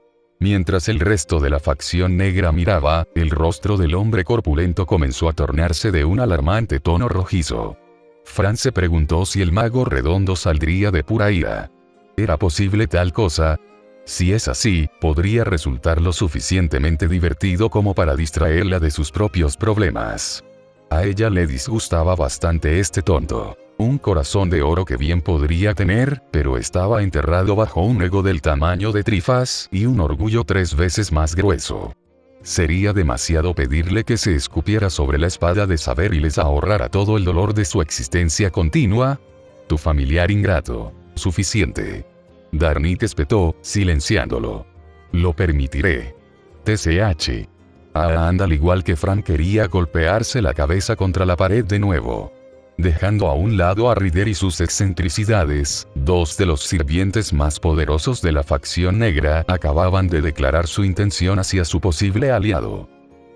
Mientras el resto de la facción negra miraba, el rostro del hombre corpulento comenzó a tornarse de un alarmante tono rojizo. Franz se preguntó si el mago redondo saldría de pura ira. ¿Era posible tal cosa? Si es así, podría resultar lo suficientemente divertido como para distraerla de sus propios problemas. A ella le disgustaba bastante este tonto. Un corazón de oro que bien podría tener, pero estaba enterrado bajo un ego del tamaño de Trifas y un orgullo 3 veces más grueso. ¿Sería demasiado pedirle que se escupiera sobre la espada de Saber y les ahorrara todo el dolor de su existencia continua? Tu familiar ingrato. Suficiente. Darnit espetó, silenciándolo. Lo permitiré. TCH. Anda al igual que Frank quería golpearse la cabeza contra la pared de nuevo. Dejando a un lado a Rider y sus excentricidades, 2 de los sirvientes más poderosos de la facción negra acababan de declarar su intención hacia su posible aliado.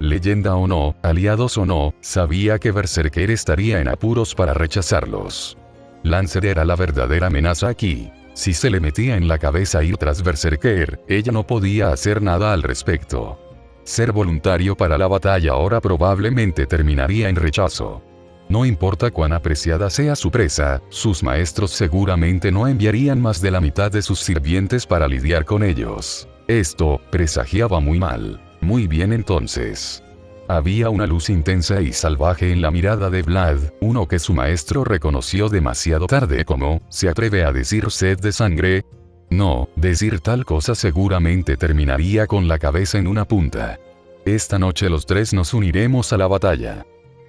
leyenda o no, aliados o no, sabía que Berserker estaría en apuros para rechazarlos. Lancer era la verdadera amenaza aquí. Si se le metía en la cabeza ir tras Berserker, ella no podía hacer nada al respecto. Ser voluntario para la batalla ahora probablemente terminaría en rechazo. No importa cuán apreciada sea su presa, sus maestros seguramente no enviarían más de la mitad de sus sirvientes para lidiar con ellos. Esto presagiaba muy mal. Muy bien entonces. Había una luz intensa y salvaje en la mirada de Vlad, uno que su maestro reconoció demasiado tarde como, ¿se atreve a decir sed de sangre? No, decir tal cosa seguramente terminaría con la cabeza en una punta. Esta noche los tres nos uniremos a la batalla.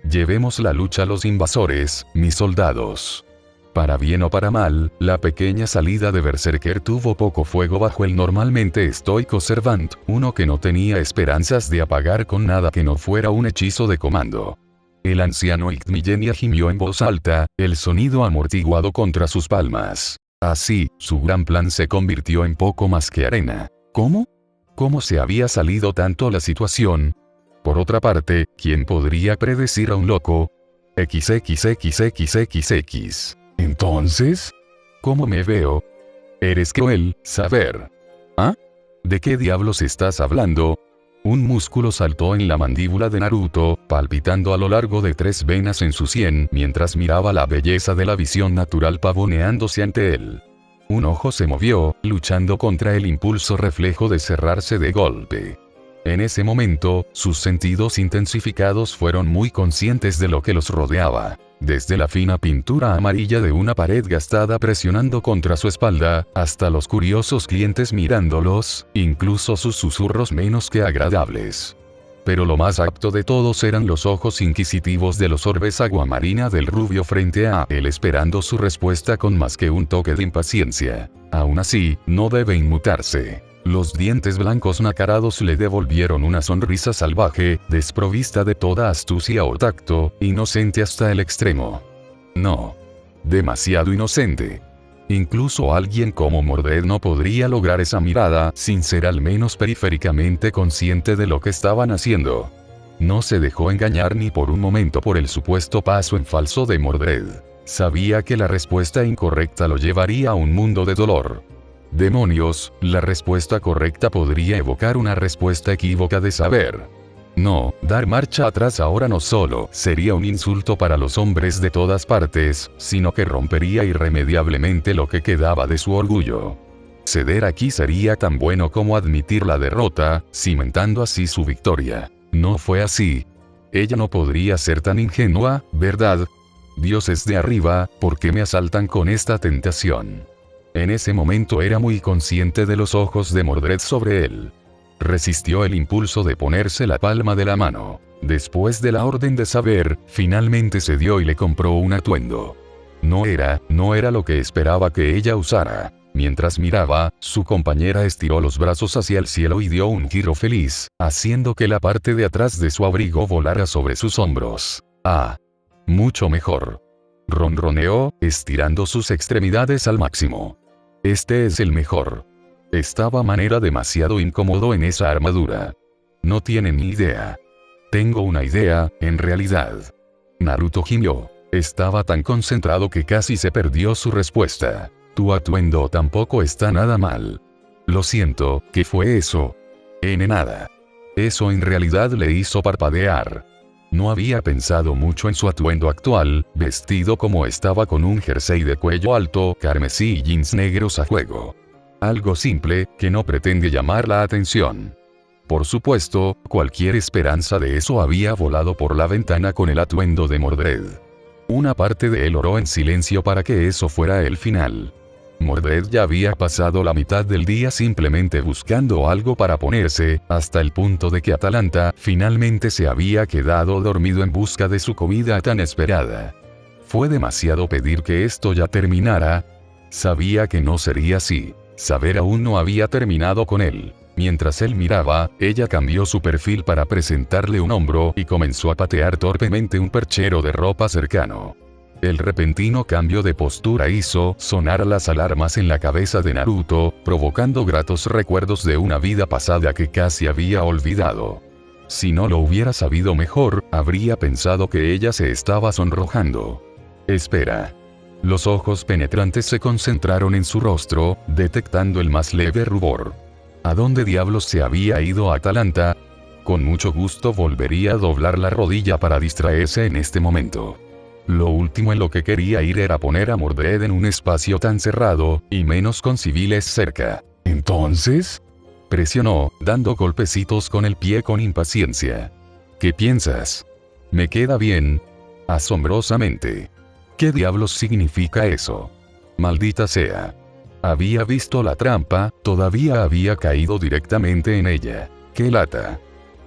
Llevemos la lucha a los invasores, mis soldados. Para bien o para mal, la pequeña salida de Berserker tuvo poco fuego bajo el normalmente estoico Servant, uno que no tenía esperanzas de apagar con nada que no fuera un hechizo de comando. El anciano Igmillenia gimió en voz alta, el sonido amortiguado contra sus palmas. Así, su gran plan se convirtió en poco más que arena. ¿Cómo? ¿Cómo se había salido tanto la situación? Por otra parte, ¿quién podría predecir a un loco? XXXXXX. Entonces, ¿cómo me veo? Eres cruel, saber. ¿Ah? ¿De qué diablos estás hablando? Un músculo saltó en la mandíbula de Naruto, palpitando a lo largo de 3 venas en su sien, mientras miraba la belleza de la visión natural pavoneándose ante él. Un ojo se movió, luchando contra el impulso reflejo de cerrarse de golpe. En ese momento, sus sentidos intensificados fueron muy conscientes de lo que los rodeaba. Desde la fina pintura amarilla de una pared gastada presionando contra su espalda, hasta los curiosos clientes mirándolos, incluso sus susurros menos que agradables. Pero lo más apto de todos eran los ojos inquisitivos de los orbes aguamarina del rubio frente a él esperando su respuesta con más que un toque de impaciencia. Aún así, no debe inmutarse. Los dientes blancos nacarados le devolvieron una sonrisa salvaje, desprovista de toda astucia o tacto, inocente hasta el extremo. No. Demasiado inocente. Incluso alguien como Mordred no podría lograr esa mirada sin ser al menos periféricamente consciente de lo que estaban haciendo. No se dejó engañar ni por un momento por el supuesto paso en falso de Mordred. Sabía que la respuesta incorrecta lo llevaría a un mundo de dolor. Demonios, la respuesta correcta podría evocar una respuesta equívoca de saber. No, dar marcha atrás ahora no solo sería un insulto para los hombres de todas partes, sino que rompería irremediablemente lo que quedaba de su orgullo. Ceder aquí sería tan bueno como admitir la derrota, cimentando así su victoria. No fue así. Ella no podría ser tan ingenua, ¿verdad? Dioses de arriba, ¿por qué me asaltan con esta tentación? En ese momento era muy consciente de los ojos de Mordred sobre él. Resistió el impulso de ponerse la palma de la mano. Después de la orden de saber, finalmente cedió y le compró un atuendo. No era lo que esperaba que ella usara. Mientras miraba, su compañera estiró los brazos hacia el cielo y dio un giro feliz, haciendo que la parte de atrás de su abrigo volara sobre sus hombros. Ah, mucho mejor. Ronroneó, estirando sus extremidades al máximo. Este es el mejor. Estaba de manera demasiado incómodo en esa armadura. No tiene ni idea. Tengo una idea, en realidad. Naruto gimió. Estaba tan concentrado que casi se perdió su respuesta. Tu atuendo tampoco está nada mal. Lo siento, ¿qué fue eso? Nada. Eso en realidad le hizo parpadear. No había pensado mucho en su atuendo actual, vestido como estaba con un jersey de cuello alto, carmesí y jeans negros a juego. Algo simple, que no pretende llamar la atención. Por supuesto, cualquier esperanza de eso había volado por la ventana con el atuendo de Mordred. Una parte de él oró en silencio para que eso fuera el final. Mordred ya había pasado la mitad del día simplemente buscando algo para ponerse, hasta el punto de que Atalanta finalmente se había quedado dormido en busca de su comida tan esperada. Fue demasiado pedir que esto ya terminara. Sabía que no sería así. Saber aún no había terminado con él. Mientras él miraba, ella cambió su perfil para presentarle un hombro y comenzó a patear torpemente un perchero de ropa cercano. El repentino cambio de postura hizo sonar las alarmas en la cabeza de Naruto, provocando gratos recuerdos de una vida pasada que casi había olvidado. Si no lo hubiera sabido mejor, habría pensado que ella se estaba sonrojando. Espera. Los ojos penetrantes se concentraron en su rostro, detectando el más leve rubor. ¿A dónde diablos se había ido Atalanta? Con mucho gusto volvería a doblar la rodilla para distraerse en este momento. Lo último en lo que quería ir era poner a Mordred en un espacio tan cerrado, y menos con civiles cerca. ¿Entonces? Presionó, dando golpecitos con el pie con impaciencia. ¿Qué piensas? ¿Me queda bien? Asombrosamente. ¿Qué diablos significa eso? Maldita sea. Había visto la trampa, todavía había caído directamente en ella. ¡Qué lata!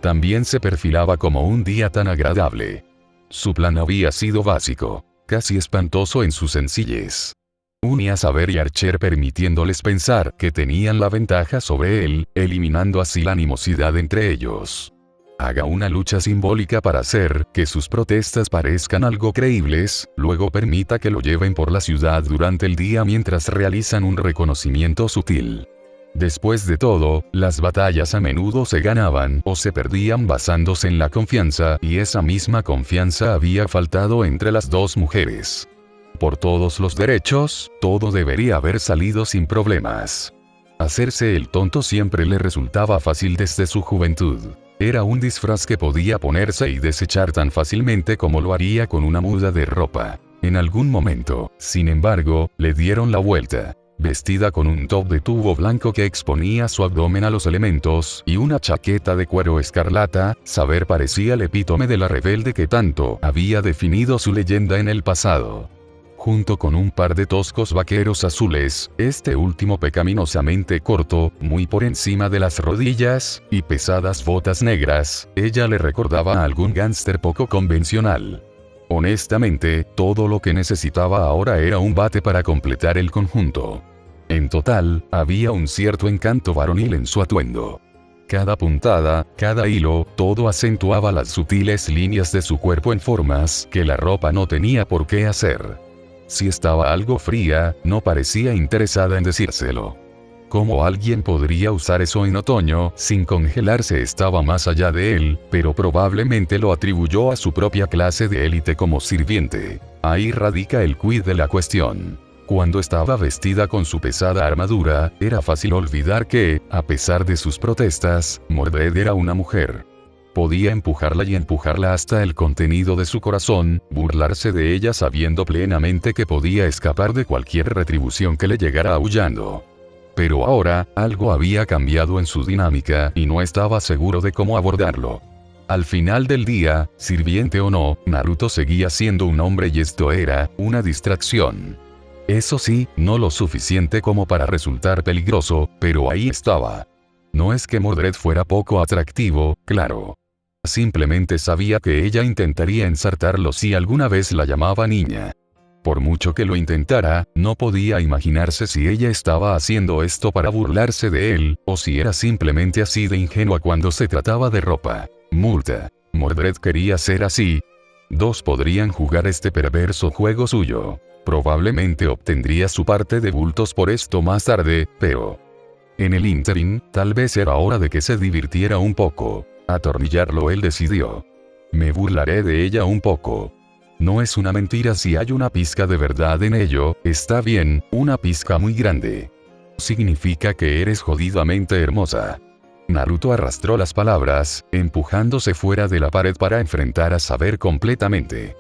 También se perfilaba como un día tan agradable. Su plan había sido básico, casi espantoso en su sencillez. Unía a Saber y Archer permitiéndoles pensar que tenían la ventaja sobre él, eliminando así la animosidad entre ellos. Haga una lucha simbólica para hacer que sus protestas parezcan algo creíbles, luego permita que lo lleven por la ciudad durante el día mientras realizan un reconocimiento sutil. Después de todo, las batallas a menudo se ganaban o se perdían basándose en la confianza, y esa misma confianza había faltado entre las dos mujeres. Por todos los derechos, todo debería haber salido sin problemas. Hacerse el tonto siempre le resultaba fácil desde su juventud. Era un disfraz que podía ponerse y desechar tan fácilmente como lo haría con una muda de ropa. En algún momento, sin embargo, le dieron la vuelta. Vestida con un top de tubo blanco que exponía su abdomen a los elementos y una chaqueta de cuero escarlata, Saber parecía el epítome de la rebelde que tanto había definido su leyenda en el pasado. Junto con un par de toscos vaqueros azules, este último pecaminosamente corto, muy por encima de las rodillas, y pesadas botas negras, ella le recordaba a algún gángster poco convencional. Honestamente, todo lo que necesitaba ahora era un bate para completar el conjunto. En total, había un cierto encanto varonil en su atuendo. Cada puntada, cada hilo, todo acentuaba las sutiles líneas de su cuerpo en formas que la ropa no tenía por qué hacer. Si estaba algo fría, no parecía interesada en decírselo. ¿Cómo alguien podría usar eso en otoño sin congelarse? Estaba más allá de él, pero probablemente lo atribuyó a su propia clase de élite como sirviente. Ahí radica el quid de la cuestión. Cuando estaba vestida con su pesada armadura, era fácil olvidar que, a pesar de sus protestas, Mordred era una mujer. Podía empujarla y empujarla hasta el contenido de su corazón, burlarse de ella sabiendo plenamente que podía escapar de cualquier retribución que le llegara aullando. Pero ahora, algo había cambiado en su dinámica y no estaba seguro de cómo abordarlo. Al final del día, sirviente o no, Naruto seguía siendo un hombre y esto era una distracción. Eso sí, no lo suficiente como para resultar peligroso, pero ahí estaba. No es que Mordred fuera poco atractivo, claro. Simplemente sabía que ella intentaría ensartarlo si alguna vez la llamaba niña. Por mucho que lo intentara, no podía imaginarse si ella estaba haciendo esto para burlarse de él, o si era simplemente así de ingenua cuando se trataba de ropa. Multa. Mordred quería ser así. Dos podrían jugar este perverso juego suyo. Probablemente obtendría su parte de bultos por esto más tarde, pero... en el ínterin, tal vez era hora de que se divirtiera un poco. Atornillarlo él decidió. Me burlaré de ella un poco. No es una mentira si hay una pizca de verdad en ello, está bien, una pizca muy grande. Significa que eres jodidamente hermosa. Naruto arrastró las palabras, empujándose fuera de la pared para enfrentar a Saber completamente.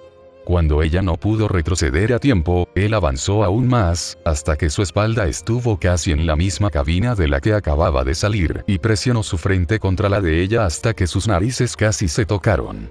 Cuando ella no pudo retroceder a tiempo, él avanzó aún más, hasta que su espalda estuvo casi en la misma cabina de la que acababa de salir, y presionó su frente contra la de ella hasta que sus narices casi se tocaron.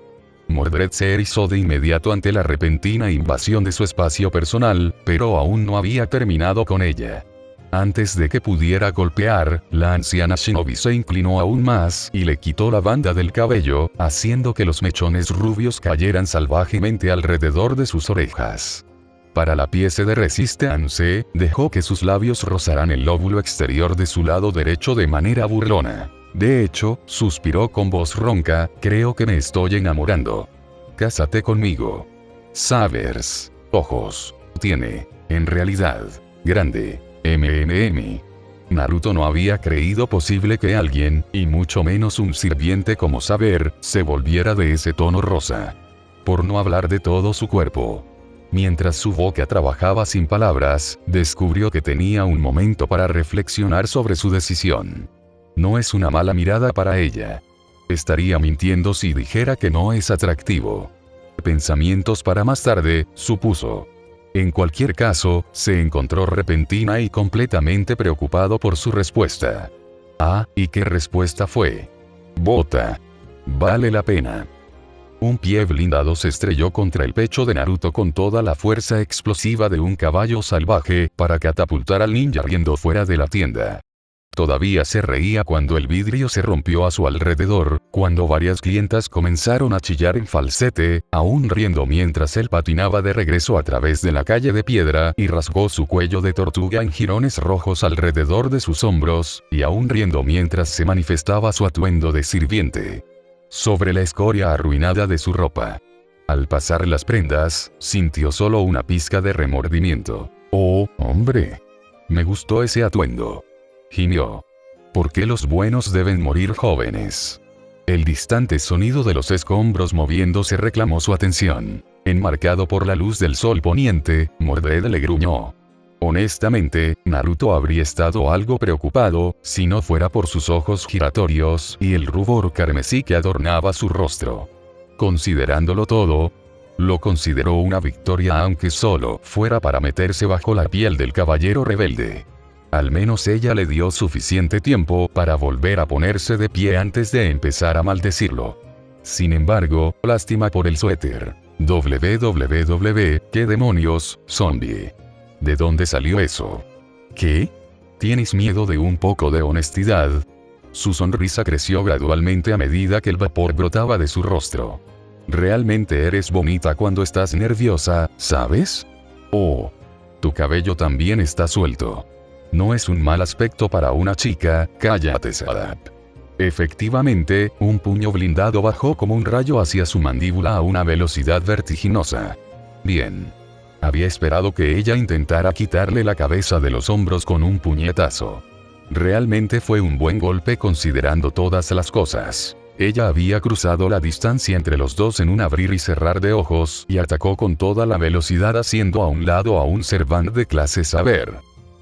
Mordred se erizó de inmediato ante la repentina invasión de su espacio personal, pero aún no había terminado con ella. Antes de que pudiera golpear, la anciana shinobi se inclinó aún más y le quitó la banda del cabello, haciendo que los mechones rubios cayeran salvajemente alrededor de sus orejas. Para la pieza de resistance, dejó que sus labios rozaran el lóbulo exterior de su lado derecho de manera burlona. De hecho, suspiró con voz ronca, creo que me estoy enamorando. Cásate conmigo. Sabers. Ojos. Tiene. En realidad. Grande. Naruto no había creído posible que alguien, y mucho menos un sirviente como Saber, se volviera de ese tono rosa. Por no hablar de todo su cuerpo. Mientras su boca trabajaba sin palabras, descubrió que tenía un momento para reflexionar sobre su decisión. No es una mala mirada para ella. Estaría mintiendo si dijera que no es atractivo. Pensamientos para más tarde, supuso. En cualquier caso, se encontró repentina y completamente preocupado por su respuesta. Ah, ¿y qué respuesta fue? Bota. Vale la pena. Un pie blindado se estrelló contra el pecho de Naruto con toda la fuerza explosiva de un caballo salvaje, para catapultar al ninja riendo fuera de la tienda. Todavía se reía cuando el vidrio se rompió a su alrededor, cuando varias clientas comenzaron a chillar en falsete, aún riendo mientras él patinaba de regreso a través de la calle de piedra y rasgó su cuello de tortuga en jirones rojos alrededor de sus hombros, y aún riendo mientras se manifestaba su atuendo de sirviente. Sobre la escoria arruinada de su ropa. Al pasar las prendas, sintió solo una pizca de remordimiento. ¡Oh, hombre! Me gustó ese atuendo. Gimió. ¿Por qué los buenos deben morir jóvenes? El distante sonido de los escombros moviéndose reclamó su atención. Enmarcado por la luz del sol poniente, Mordred le gruñó. Honestamente, Naruto habría estado algo preocupado, si no fuera por sus ojos giratorios y el rubor carmesí que adornaba su rostro. Considerándolo todo, lo consideró una victoria aunque solo fuera para meterse bajo la piel del caballero rebelde. Al menos ella le dio suficiente tiempo para volver a ponerse de pie antes de empezar a maldecirlo. Sin embargo, lástima por el suéter. ¿Qué demonios, zombie? ¿De dónde salió eso? ¿Qué? ¿Tienes miedo de un poco de honestidad? Su sonrisa creció gradualmente a medida que el vapor brotaba de su rostro. Realmente eres bonita cuando estás nerviosa, ¿sabes? Oh. Tu cabello también está suelto. No es un mal aspecto para una chica, cállate Sadap. Efectivamente, un puño blindado bajó como un rayo hacia su mandíbula a una velocidad vertiginosa. Bien. Había esperado que ella intentara quitarle la cabeza de los hombros con un puñetazo. Realmente fue un buen golpe considerando todas las cosas. Ella había cruzado la distancia entre los dos en un abrir y cerrar de ojos y atacó con toda la velocidad haciendo a un lado a un servant de clase Saber.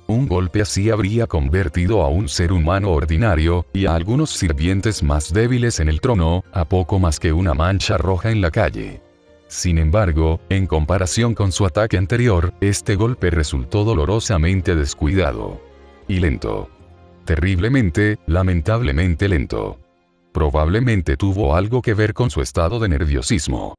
Un golpe así habría convertido a un ser humano ordinario, y a algunos sirvientes más débiles en el trono, a poco más que una mancha roja en la calle. Sin embargo, en comparación con su ataque anterior, este golpe resultó dolorosamente descuidado. Y lento. Terriblemente, lamentablemente lento. Probablemente tuvo algo que ver con su estado de nerviosismo.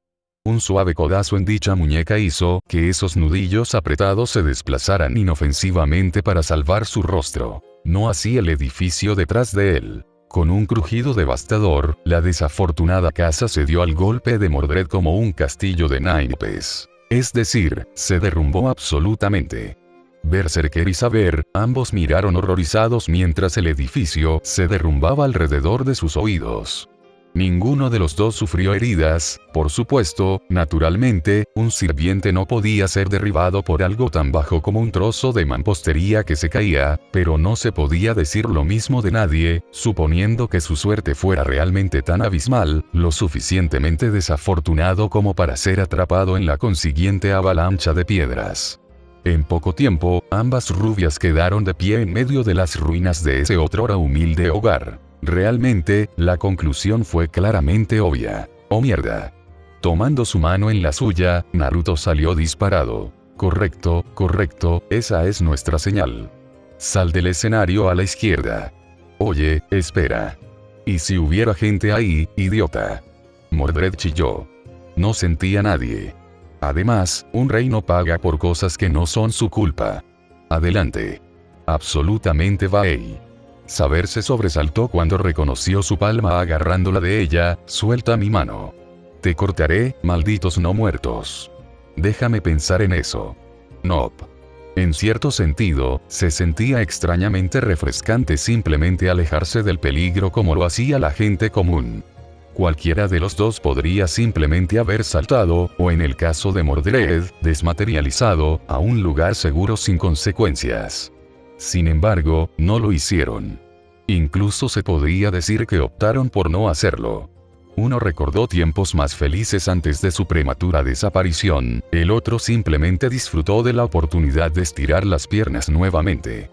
Un suave codazo en dicha muñeca hizo que esos nudillos apretados se desplazaran inofensivamente para salvar su rostro. No así el edificio detrás de él. Con un crujido devastador, la desafortunada casa se dio al golpe de Mordred como un castillo de naipes. Es decir, se derrumbó absolutamente. Berserker y Saber, ambos miraron horrorizados mientras el edificio se derrumbaba alrededor de sus oídos. Ninguno de los dos sufrió heridas, por supuesto, naturalmente, un sirviente no podía ser derribado por algo tan bajo como un trozo de mampostería que se caía, pero no se podía decir lo mismo de nadie, suponiendo que su suerte fuera realmente tan abismal, lo suficientemente desafortunado como para ser atrapado en la consiguiente avalancha de piedras. En poco tiempo, ambas rubias quedaron de pie en medio de las ruinas de ese otrora humilde hogar. Realmente, la conclusión fue claramente obvia. ¡Oh mierda! Tomando su mano en la suya, Naruto salió disparado. Correcto, correcto, esa es nuestra señal. Sal del escenario a la izquierda. Oye, espera. ¿Y si hubiera gente ahí, idiota? Mordred chilló. No sentía a nadie. Además, un rey no paga por cosas que no son su culpa. Adelante. Absolutamente Baei. Saber se sobresaltó cuando reconoció su palma agarrándola de ella. Suelta mi mano. Te cortaré, malditos no muertos. Déjame pensar en eso. Nope. En cierto sentido, se sentía extrañamente refrescante simplemente alejarse del peligro como lo hacía la gente común. Cualquiera de los dos podría simplemente haber saltado, o en el caso de Mordred, desmaterializado, a un lugar seguro sin consecuencias. Sin embargo, no lo hicieron. Incluso se podría decir que optaron por no hacerlo. Uno recordó tiempos más felices antes de su prematura desaparición, el otro simplemente disfrutó de la oportunidad de estirar las piernas nuevamente.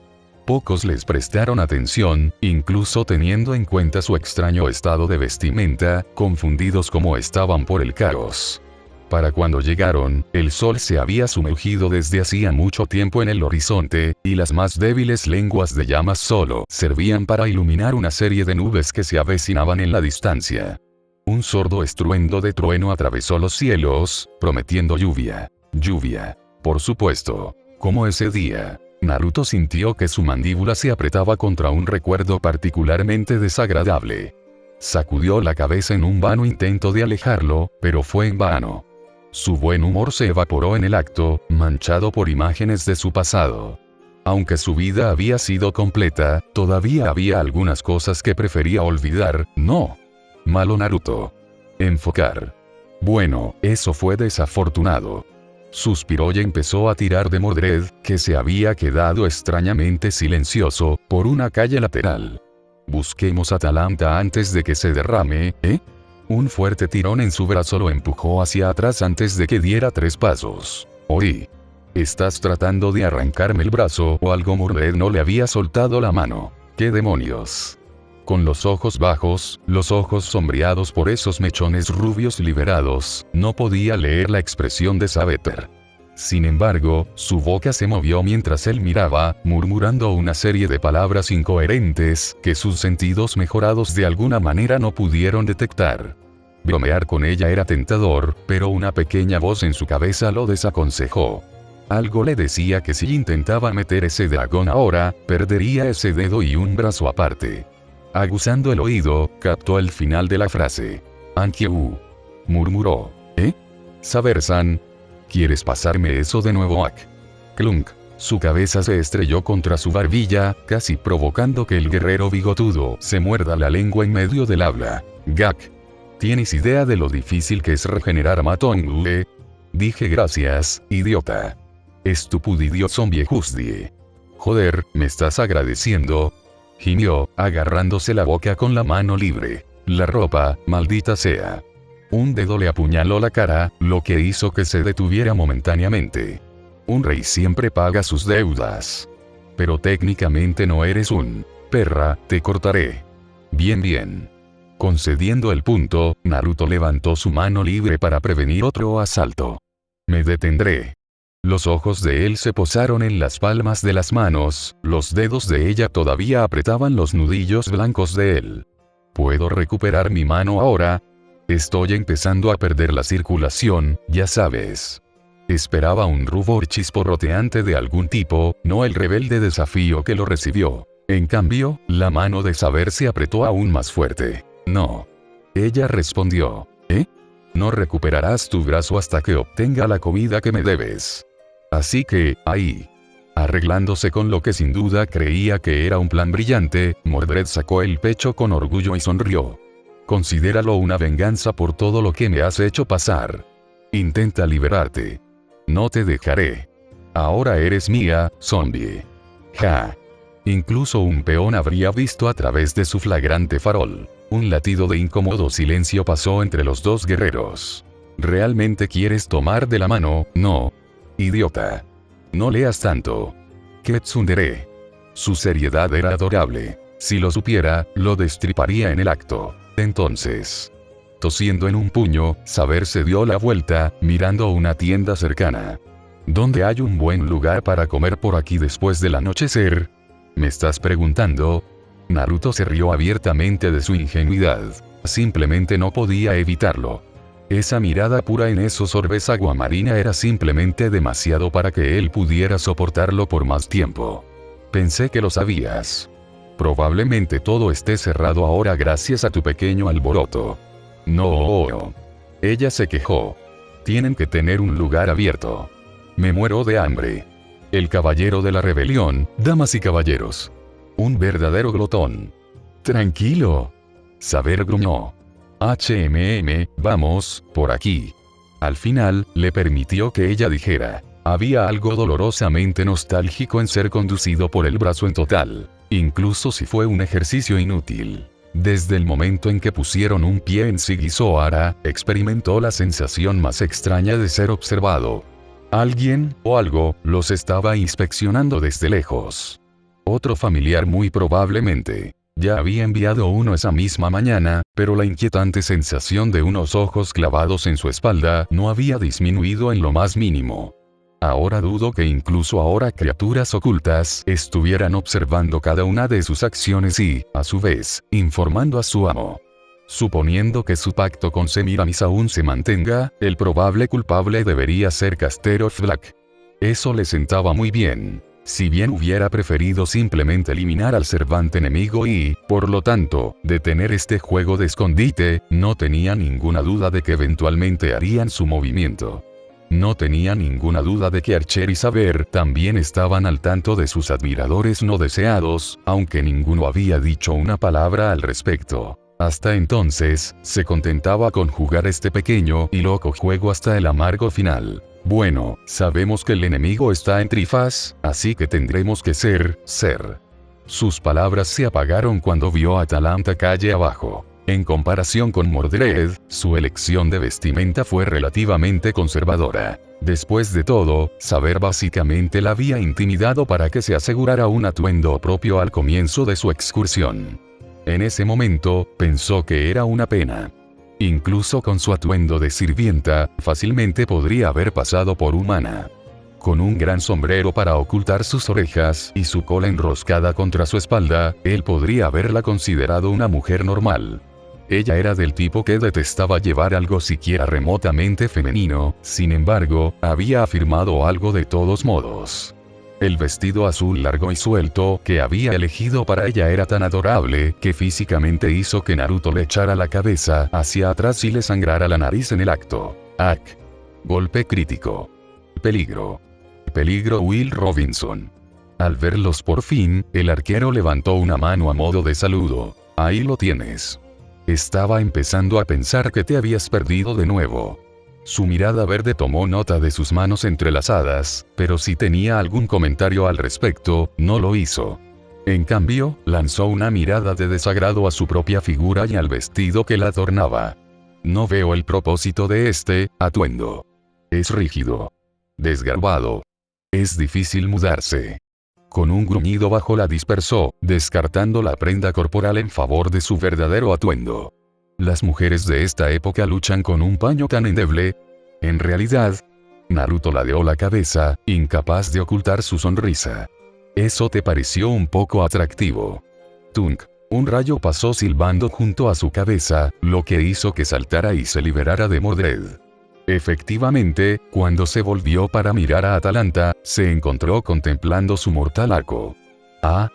Pocos les prestaron atención, incluso teniendo en cuenta su extraño estado de vestimenta, confundidos como estaban por el caos. Para cuando llegaron, el sol se había sumergido desde hacía mucho tiempo en el horizonte, y las más débiles lenguas de llamas solo servían para iluminar una serie de nubes que se avecinaban en la distancia. Un sordo estruendo de trueno atravesó los cielos, prometiendo lluvia. Lluvia. Por supuesto. Como ese día. Naruto sintió que su mandíbula se apretaba contra un recuerdo particularmente desagradable. Sacudió la cabeza en un vano intento de alejarlo, pero fue en vano. Su buen humor se evaporó en el acto, manchado por imágenes de su pasado. Aunque su vida había sido completa, todavía había algunas cosas que prefería olvidar. No. Malo Naruto. Enfocar. Bueno, eso fue desafortunado. Suspiró y empezó a tirar de Mordred, que se había quedado extrañamente silencioso, por una calle lateral. Busquemos a Atalanta antes de que se derrame, ¿eh? Un fuerte tirón en su brazo lo empujó hacia atrás antes de que diera 3 pasos. Oí. ¿Estás tratando de arrancarme el brazo o algo? Mordred no le había soltado la mano. ¿Qué demonios? Con los ojos bajos, los ojos sombreados por esos mechones rubios liberados, no podía leer la expresión de Sabeter. Sin embargo, su boca se movió mientras él miraba, murmurando una serie de palabras incoherentes que sus sentidos mejorados de alguna manera no pudieron detectar. Bromear con ella era tentador, pero una pequeña voz en su cabeza lo desaconsejó. Algo le decía que si intentaba meter ese dragón ahora, perdería ese dedo y un brazo aparte. Aguzando el oído, captó el final de la frase. Ankyu. Murmuró. ¿Eh? Saber-san. ¿Quieres pasarme eso de nuevo, Ak? Clunk. Su cabeza se estrelló contra su barbilla, casi provocando que el guerrero bigotudo se muerda la lengua en medio del habla. Gak. ¿Tienes idea de lo difícil que es regenerar a Matongue? Dije gracias, idiota. Estupidio zombie jusdie. Joder, ¿me estás agradeciendo? Gimió, agarrándose la boca con la mano libre. La ropa, maldita sea. Un dedo le apuñaló la cara, lo que hizo que se detuviera momentáneamente. Un rey siempre paga sus deudas. Pero técnicamente no eres un perra, te cortaré. Bien. Concediendo el punto, Naruto levantó su mano libre para prevenir otro asalto. Me detendré. Los ojos de él se posaron en las palmas de las manos, los dedos de ella todavía apretaban los nudillos blancos de él. ¿Puedo recuperar mi mano ahora? Estoy empezando a perder la circulación, ya sabes. Esperaba un rubor chisporroteante de algún tipo, no el rebelde desafío que lo recibió. En cambio, la mano de Saber se apretó aún más fuerte. No. Ella respondió. ¿Eh? No recuperarás tu brazo hasta que obtenga la comida que me debes. Así que, ahí. Arreglándose con lo que sin duda creía que era un plan brillante, Mordred sacó el pecho con orgullo y sonrió. Considéralo una venganza por todo lo que me has hecho pasar. Intenta liberarte. No te dejaré. Ahora eres mía, zombie. Ja. Incluso un peón habría visto a través de su flagrante farol. Un latido de incómodo silencio pasó entre los dos guerreros. ¿Realmente quieres tomar de la mano? No. Idiota. No leas tanto. ¿Qué tsundere? Su seriedad era adorable. Si lo supiera, lo destriparía en el acto. Entonces. Tosiendo en un puño, Saber se dio la vuelta, mirando una tienda cercana. ¿Dónde hay un buen lugar para comer por aquí después del anochecer? ¿Me estás preguntando? Naruto se rió abiertamente de su ingenuidad. Simplemente no podía evitarlo. Esa mirada pura en esos orbes aguamarina era simplemente demasiado para que él pudiera soportarlo por más tiempo. Pensé que lo sabías. Probablemente todo esté cerrado ahora gracias a tu pequeño alboroto. No. Ella se quejó. Tienen que tener un lugar abierto. Me muero de hambre. El caballero de la rebelión, damas y caballeros. Un verdadero glotón. Tranquilo. Saber gruñó. HMM, vamos, por aquí. Al final, le permitió que ella dijera. Había algo dolorosamente nostálgico en ser conducido por el brazo en total, incluso si fue un ejercicio inútil. Desde el momento en que pusieron un pie en Sigisoara, experimentó la sensación más extraña de ser observado. Alguien, o algo, los estaba inspeccionando desde lejos. Otro familiar muy probablemente. Ya había enviado uno esa misma mañana, pero la inquietante sensación de unos ojos clavados en su espalda no había disminuido en lo más mínimo. Ahora dudo que incluso ahora criaturas ocultas estuvieran observando cada una de sus acciones y, a su vez, informando a su amo. Suponiendo que su pacto con Semiramis aún se mantenga, el probable culpable debería ser Caster of Black. Eso le sentaba muy bien. Si bien hubiera preferido simplemente eliminar al Cervante enemigo y, por lo tanto, detener este juego de escondite, no tenía ninguna duda de que eventualmente harían su movimiento. No tenía ninguna duda de que Archer y Saber también estaban al tanto de sus admiradores no deseados, aunque ninguno había dicho una palabra al respecto. Hasta entonces, se contentaba con jugar este pequeño y loco juego hasta el amargo final. Bueno, sabemos que el enemigo está en Trifas, así que tendremos que ser. Sus palabras se apagaron cuando vio a Atalanta calle abajo. En comparación con Mordred, su elección de vestimenta fue relativamente conservadora. Después de todo, Saber básicamente la había intimidado para que se asegurara un atuendo propio al comienzo de su excursión. En ese momento, pensó que era una pena. Incluso con su atuendo de sirvienta, fácilmente podría haber pasado por humana. Con un gran sombrero para ocultar sus orejas y su cola enroscada contra su espalda, él podría haberla considerado una mujer normal. Ella era del tipo que detestaba llevar algo siquiera remotamente femenino, sin embargo, había afirmado algo de todos modos. El vestido azul largo y suelto que había elegido para ella era tan adorable que físicamente hizo que Naruto le echara la cabeza hacia atrás y le sangrara la nariz en el acto. Golpe crítico. Peligro. Peligro Will Robinson. Al verlos por fin, el arquero levantó una mano a modo de saludo. Ahí lo tienes. Estaba empezando a pensar que te habías perdido de nuevo. Su mirada verde tomó nota de sus manos entrelazadas, pero si tenía algún comentario al respecto, no lo hizo. En cambio, lanzó una mirada de desagrado a su propia figura y al vestido que la adornaba. No veo el propósito de este atuendo. Es rígido. Desgarbado. Es difícil mudarse. Con un gruñido bajo la dispersó, descartando la prenda corporal en favor de su verdadero atuendo. Las mujeres de esta época luchan con un paño tan endeble. En realidad, Naruto ladeó la cabeza, incapaz de ocultar su sonrisa. Eso te pareció un poco atractivo. Tunk. Un rayo pasó silbando junto a su cabeza, lo que hizo que saltara y se liberara de Mordred. Efectivamente, cuando se volvió para mirar a Atalanta, se encontró contemplando su mortal arco.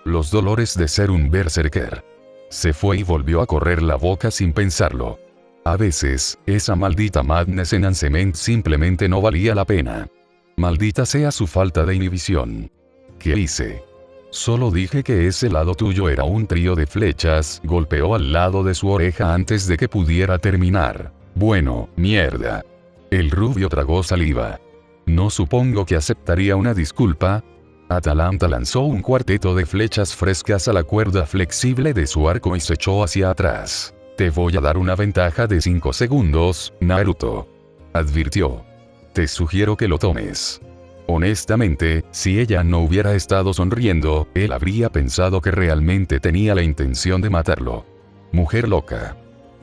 Los dolores de ser un berserker. Se fue y volvió a correr la boca sin pensarlo. A veces, esa maldita madness enhancement simplemente no valía la pena. Maldita sea su falta de inhibición. ¿Qué hice? Solo dije que ese lado tuyo era un trío de flechas, golpeó al lado de su oreja antes de que pudiera terminar. Bueno, mierda. El rubio tragó saliva. No supongo que aceptaría una disculpa. Atalanta lanzó un cuarteto de flechas frescas a la cuerda flexible de su arco y se echó hacia atrás. Te voy a dar una ventaja de 5 segundos, Naruto. Advirtió. Te sugiero que lo tomes. Honestamente, si ella no hubiera estado sonriendo, él habría pensado que realmente tenía la intención de matarlo. Mujer loca.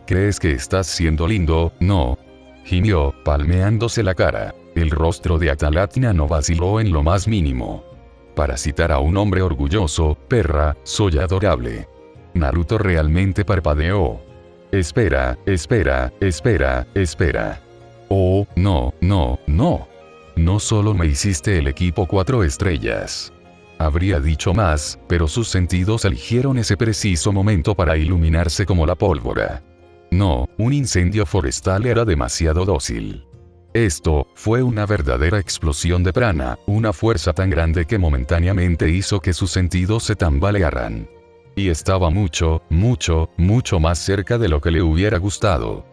¿Crees que estás siendo lindo? No. Gimió, palmeándose la cara. El rostro de Atalanta no vaciló en lo más mínimo. Para citar a un hombre orgulloso, perra, soy adorable. Naruto realmente parpadeó. Espera. Oh, no. No solo me hiciste el equipo 4 estrellas. Habría dicho más, pero sus sentidos eligieron ese preciso momento para iluminarse como la pólvora. No, un incendio forestal era demasiado dócil. Esto fue una verdadera explosión de prana, una fuerza tan grande que momentáneamente hizo que sus sentidos se tambalearan. Y estaba mucho más cerca de lo que le hubiera gustado.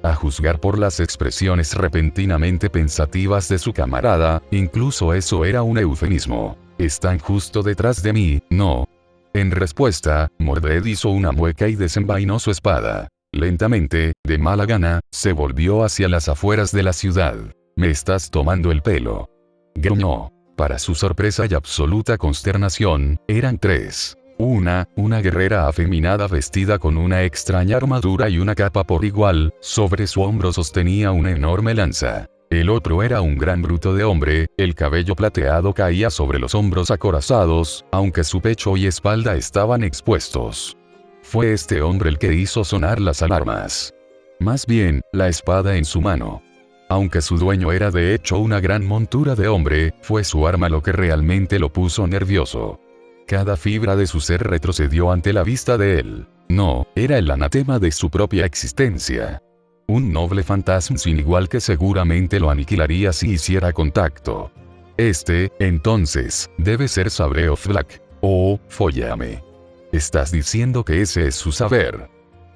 A juzgar por las expresiones repentinamente pensativas de su camarada, incluso eso era un eufemismo. Están justo detrás de mí, ¿no? En respuesta, Mordred hizo una mueca y desenvainó su espada. Lentamente, de mala gana, se volvió hacia las afueras de la ciudad. «Me estás tomando el pelo», gruñó. Para su sorpresa y absoluta consternación, eran tres. Una guerrera afeminada vestida con una extraña armadura y una capa por igual, sobre su hombro sostenía una enorme lanza. El otro era un gran bruto de hombre, el cabello plateado caía sobre los hombros acorazados, aunque su pecho y espalda estaban expuestos. Fue este hombre el que hizo sonar las alarmas. Más bien, la espada en su mano. Aunque su dueño era de hecho una gran montura de hombre, fue su arma lo que realmente lo puso nervioso. Cada fibra de su ser retrocedió ante la vista de él. No, era el anatema de su propia existencia. Un noble fantasma sin igual que seguramente lo aniquilaría si hiciera contacto. Entonces, debe ser Sabre of Black. Oh, fóllame. ¿Estás diciendo que ese es su saber?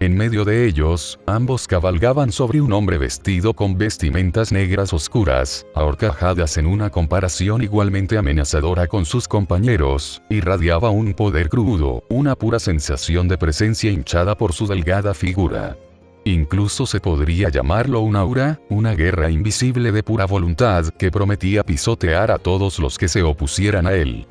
En medio de ellos, ambos cabalgaban sobre un hombre vestido con vestimentas negras oscuras, ahorcajadas en una comparación igualmente amenazadora con sus compañeros, irradiaba un poder crudo, una pura sensación de presencia hinchada por su delgada figura. Incluso se podría llamarlo un aura, una guerra invisible de pura voluntad que prometía pisotear a todos los que se opusieran a él.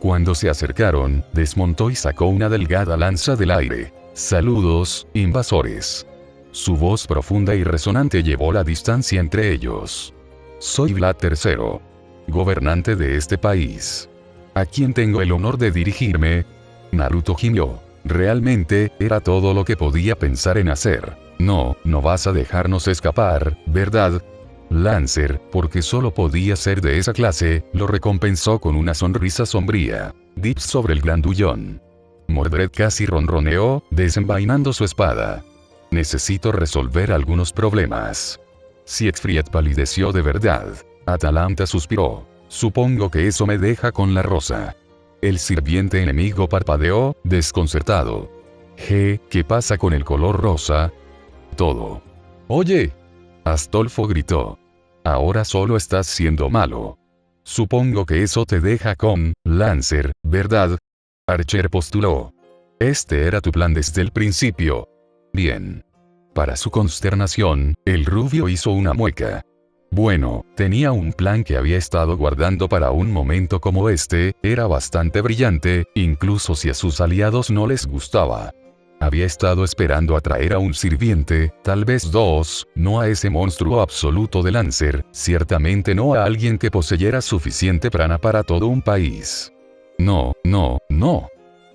Cuando se acercaron, desmontó y sacó una delgada lanza del aire. «Saludos, invasores». Su voz profunda y resonante llevó la distancia entre ellos. «Soy Vlad III, gobernante de este país. ¿A quién tengo el honor de dirigirme?» Naruto gimió. Realmente, era todo lo que podía pensar en hacer. No vas a dejarnos escapar, ¿verdad? Lancer, porque solo podía ser de esa clase, lo recompensó con una sonrisa sombría. Dips sobre el grandullón. Mordred casi ronroneó, desenvainando su espada. «Necesito resolver algunos problemas». Siegfried palideció de verdad. Atalanta suspiró. «Supongo que eso me deja con la rosa». El sirviente enemigo parpadeó, desconcertado. ¿Qué pasa con el color rosa?» «Todo». «Oye», Astolfo gritó. «Ahora solo estás siendo malo. Supongo que eso te deja con Lancer, ¿verdad?» Archer postuló. «Este era tu plan desde el principio». «Bien». Para su consternación, el rubio hizo una mueca. Bueno, tenía un plan que había estado guardando para un momento como este, era bastante brillante, incluso si a sus aliados no les gustaba. Había estado esperando atraer a un sirviente, tal vez dos, no a ese monstruo absoluto de Lancer, ciertamente no a alguien que poseyera suficiente prana para todo un país. No.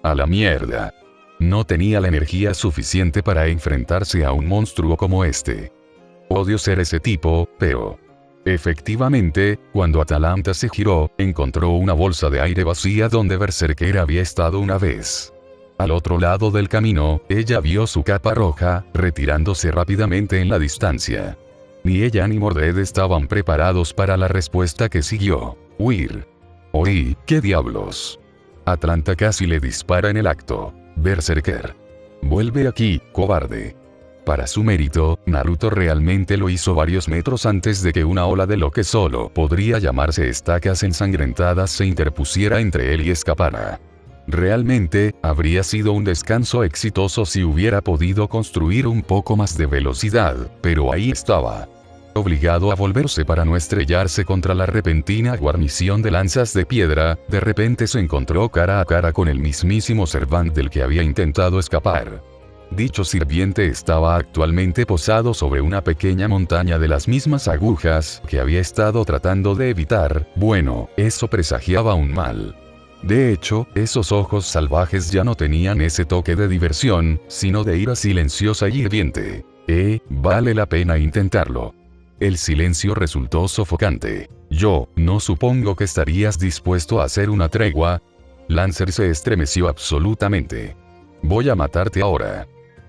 A la mierda. No tenía la energía suficiente para enfrentarse a un monstruo como este. Odio ser ese tipo, pero... Efectivamente, cuando Atalanta se giró, encontró una bolsa de aire vacía donde Berserker había estado una vez. Al otro lado del camino, ella vio su capa roja, retirándose rápidamente en la distancia. Ni ella ni Mordred estaban preparados para la respuesta que siguió. Huir. Oí, ¿qué diablos? Atlanta casi le dispara en el acto. Berserker. Vuelve aquí, cobarde. Para su mérito, Naruto realmente lo hizo varios metros antes de que una ola de lo que solo podría llamarse estacas ensangrentadas se interpusiera entre él y escapara. Realmente, habría sido un descanso exitoso si hubiera podido construir un poco más de velocidad, pero ahí estaba. Obligado a volverse para no estrellarse contra la repentina guarnición de lanzas de piedra, de repente se encontró cara a cara con el mismísimo Servant del que había intentado escapar. Dicho sirviente estaba actualmente posado sobre una pequeña montaña de las mismas agujas que había estado tratando de evitar. Bueno, eso presagiaba un mal. De hecho, esos ojos salvajes ya no tenían ese toque de diversión, sino de ira silenciosa y hirviente. Vale la pena intentarlo. El silencio resultó sofocante. Yo, no supongo que estarías dispuesto a hacer una tregua. Lancer se estremeció absolutamente. Voy a matarte ahora.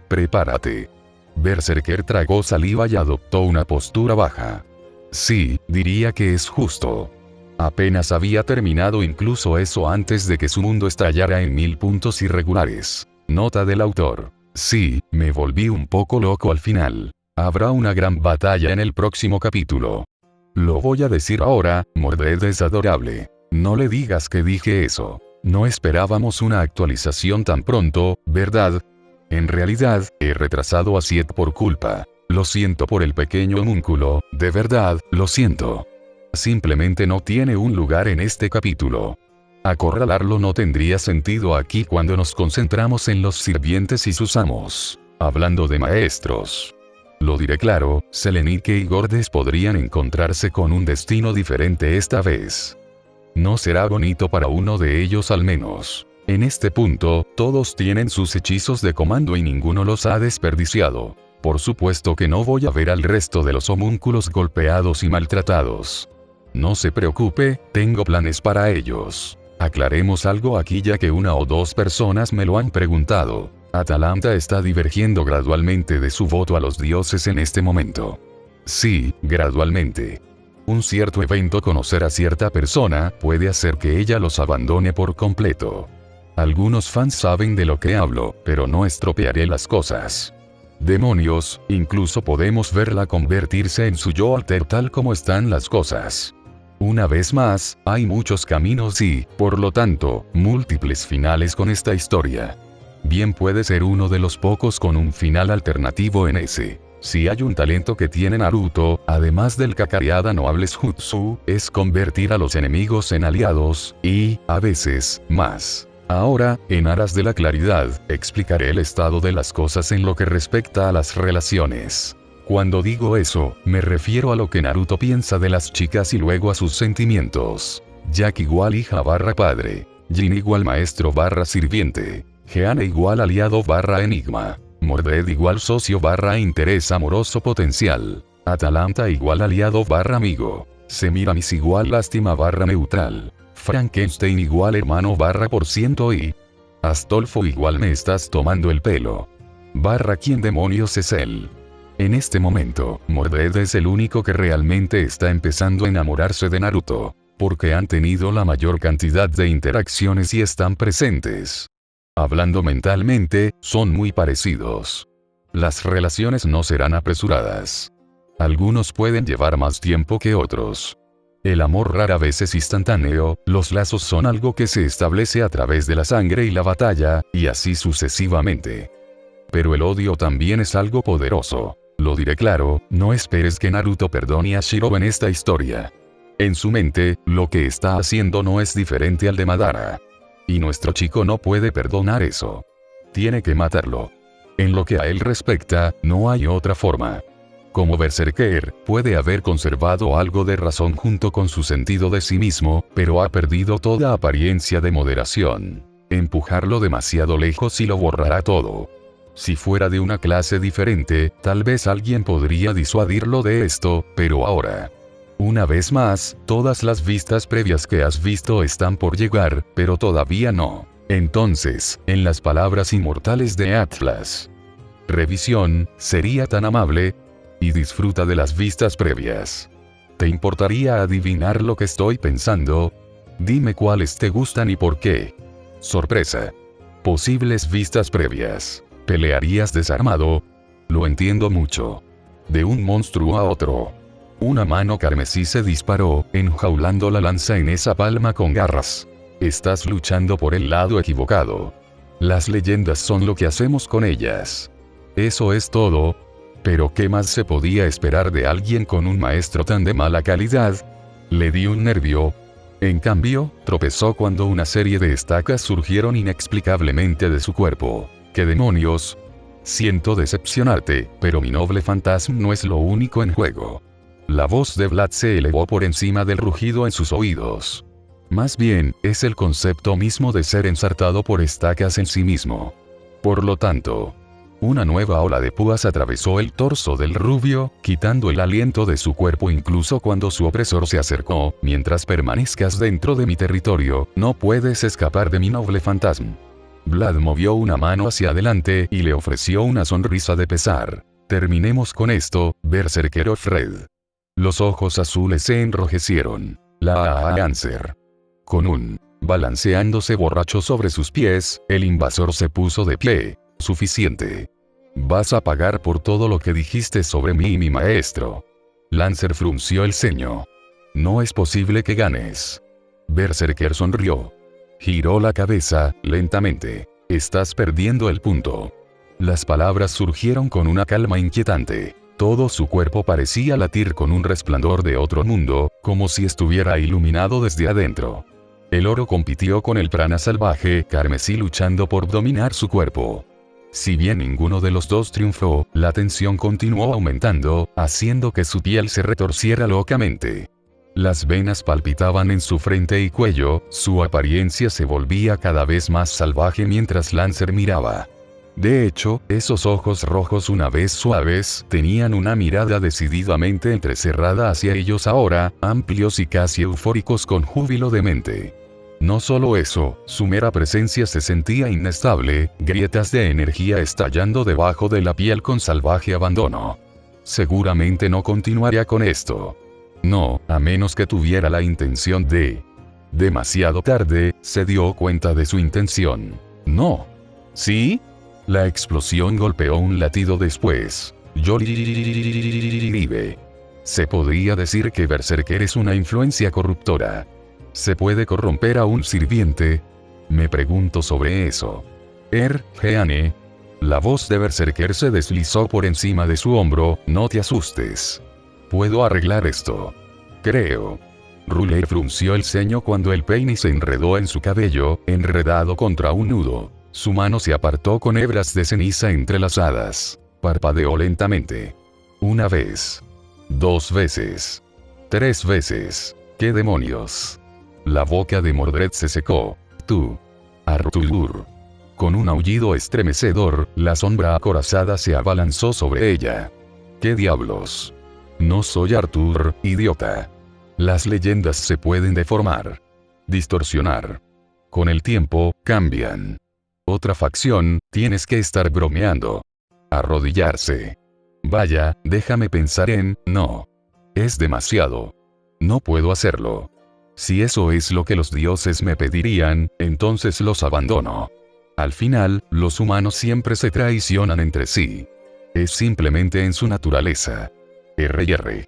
Prepárate. Berserker tragó saliva y adoptó una postura baja. Sí, diría que es justo. Apenas había terminado incluso eso antes de que su mundo estallara en 1000 puntos irregulares. Nota del autor. Sí, me volví un poco loco al final. Habrá una gran batalla en el próximo capítulo. Lo voy a decir ahora, Mordred es adorable. No le digas que dije eso. No esperábamos una actualización tan pronto, ¿verdad? En realidad, he retrasado a Siet por culpa. Lo siento por el pequeño homúnculo, de verdad, lo siento. Simplemente no tiene un lugar en este capítulo. Acorralarlo no tendría sentido aquí cuando nos concentramos en los sirvientes y sus amos. Hablando de maestros. Lo diré claro, Selenike y Gordes podrían encontrarse con un destino diferente esta vez. No será bonito para uno de ellos al menos. En este punto, todos tienen sus hechizos de comando y ninguno los ha desperdiciado. Por supuesto que no voy a ver al resto de los homúnculos golpeados y maltratados. No se preocupe, tengo planes para ellos. Aclaremos algo aquí ya que una o dos personas me lo han preguntado. Atalanta está divergiendo gradualmente de su voto a los dioses en este momento. Sí, gradualmente. Un cierto evento, conocer a cierta persona, puede hacer que ella los abandone por completo. Algunos fans saben de lo que hablo, pero no estropearé las cosas. Demonios, incluso podemos verla convertirse en su yo alter tal como están las cosas. Una vez más, hay muchos caminos y, por lo tanto, múltiples finales con esta historia. Bien puede ser uno de los pocos con un final alternativo en ese. Si hay un talento que tiene Naruto, además del Kakariada no hables Jutsu, es convertir a los enemigos en aliados, y, a veces, más. Ahora, en aras de la claridad, explicaré el estado de las cosas en lo que respecta a las relaciones. Cuando digo eso, me refiero a lo que Naruto piensa de las chicas y luego a sus sentimientos. Jack igual hija barra padre. Jin igual maestro barra sirviente. Jeane igual aliado barra enigma. Mordred igual socio barra interés amoroso potencial. Atalanta igual aliado barra amigo. Semiramis igual lástima barra neutral. Frankenstein igual hermano barra % y... Astolfo igual me estás tomando el pelo. Barra ¿quién demonios es él? En este momento, Mordred es el único que realmente está empezando a enamorarse de Naruto, porque han tenido la mayor cantidad de interacciones y están presentes. Hablando mentalmente, son muy parecidos. Las relaciones no serán apresuradas. Algunos pueden llevar más tiempo que otros. El amor rara vez es instantáneo, los lazos son algo que se establece a través de la sangre y la batalla, y así sucesivamente. Pero el odio también es algo poderoso. Lo diré claro, no esperes que Naruto perdone a Shiro en esta historia. En su mente, lo que está haciendo no es diferente al de Madara. Y nuestro chico no puede perdonar eso. Tiene que matarlo. En lo que a él respecta, no hay otra forma. Como Berserker, puede haber conservado algo de razón junto con su sentido de sí mismo, pero ha perdido toda apariencia de moderación. Empujarlo demasiado lejos y lo borrará todo. Si fuera de una clase diferente, tal vez alguien podría disuadirlo de esto, pero ahora... Una vez más, todas las vistas previas que has visto están por llegar, pero todavía no. Entonces, en las palabras inmortales de Atlas. Revisión, sería tan amable, y disfruta de las vistas previas. ¿Te importaría adivinar lo que estoy pensando? Dime cuáles te gustan y por qué. Sorpresa. Posibles vistas previas. ¿Pelearías desarmado? Lo entiendo mucho. De un monstruo a otro. Una mano carmesí se disparó, enjaulando la lanza en esa palma con garras. Estás luchando por el lado equivocado. Las leyendas son lo que hacemos con ellas. Eso es todo. Pero ¿qué más se podía esperar de alguien con un maestro tan de mala calidad? Le di un nervio. En cambio, tropezó cuando una serie de estacas surgieron inexplicablemente de su cuerpo. ¿Qué demonios? Siento decepcionarte, pero mi noble fantasma no es lo único en juego. La voz de Vlad se elevó por encima del rugido en sus oídos. Más bien, es el concepto mismo de ser ensartado por estacas en sí mismo. Por lo tanto, una nueva ola de púas atravesó el torso del rubio, quitando el aliento de su cuerpo incluso cuando su opresor se acercó. Mientras permanezcas dentro de mi territorio, no puedes escapar de mi noble fantasma. Vlad movió una mano hacia adelante y le ofreció una sonrisa de pesar. Terminemos con esto, Berserker Fred. Los ojos azules se enrojecieron. La Answer. Con un balanceándose borracho sobre sus pies, el invasor se puso de pie. Suficiente. Vas a pagar por todo lo que dijiste sobre mí y mi maestro. Lancer frunció el ceño. No es posible que ganes. Berserker sonrió. Giró la cabeza, lentamente. Estás perdiendo el punto. Las palabras surgieron con una calma inquietante. Todo su cuerpo parecía latir con un resplandor de otro mundo, como si estuviera iluminado desde adentro. El oro compitió con el prana salvaje carmesí luchando por dominar su cuerpo. Si bien ninguno de los dos triunfó, la tensión continuó aumentando, haciendo que su piel se retorciera locamente. Las venas palpitaban en su frente y cuello, su apariencia se volvía cada vez más salvaje mientras Lancer miraba. De hecho, esos ojos rojos una vez suaves, tenían una mirada decididamente entrecerrada hacia ellos ahora, amplios y casi eufóricos con júbilo demente. No solo eso, su mera presencia se sentía inestable, grietas de energía estallando debajo de la piel con salvaje abandono. Seguramente no continuaría con esto. No, a menos que tuviera la intención de... Demasiado tarde, se dio cuenta de su intención. No. ¿Sí? La explosión golpeó un latido después. Yoribe. Se podría decir que Berserker es una influencia corruptora. ¿Se puede corromper a un sirviente? Me pregunto sobre eso. Jeane. La voz de Berserker se deslizó por encima de su hombro, no te asustes. Puedo arreglar esto. Creo. Ruler frunció el ceño cuando el peine se enredó en su cabello, enredado contra un nudo. Su mano se apartó con hebras de ceniza entrelazadas. Parpadeó lentamente. Una vez. 2 veces. 3 veces. ¿Qué demonios? La boca de Mordred se secó. Tú. Arthur. Con un aullido estremecedor, la sombra acorazada se abalanzó sobre ella. ¿Qué diablos? No soy Arthur, idiota. Las leyendas se pueden deformar. Distorsionar. Con el tiempo, cambian. Otra facción, tienes que estar bromeando. Arrodillarse. Vaya, déjame pensar en, no. Es demasiado. No puedo hacerlo. Si eso es lo que los dioses me pedirían, entonces los abandono. Al final, los humanos siempre se traicionan entre sí. Es simplemente en su naturaleza. R&R.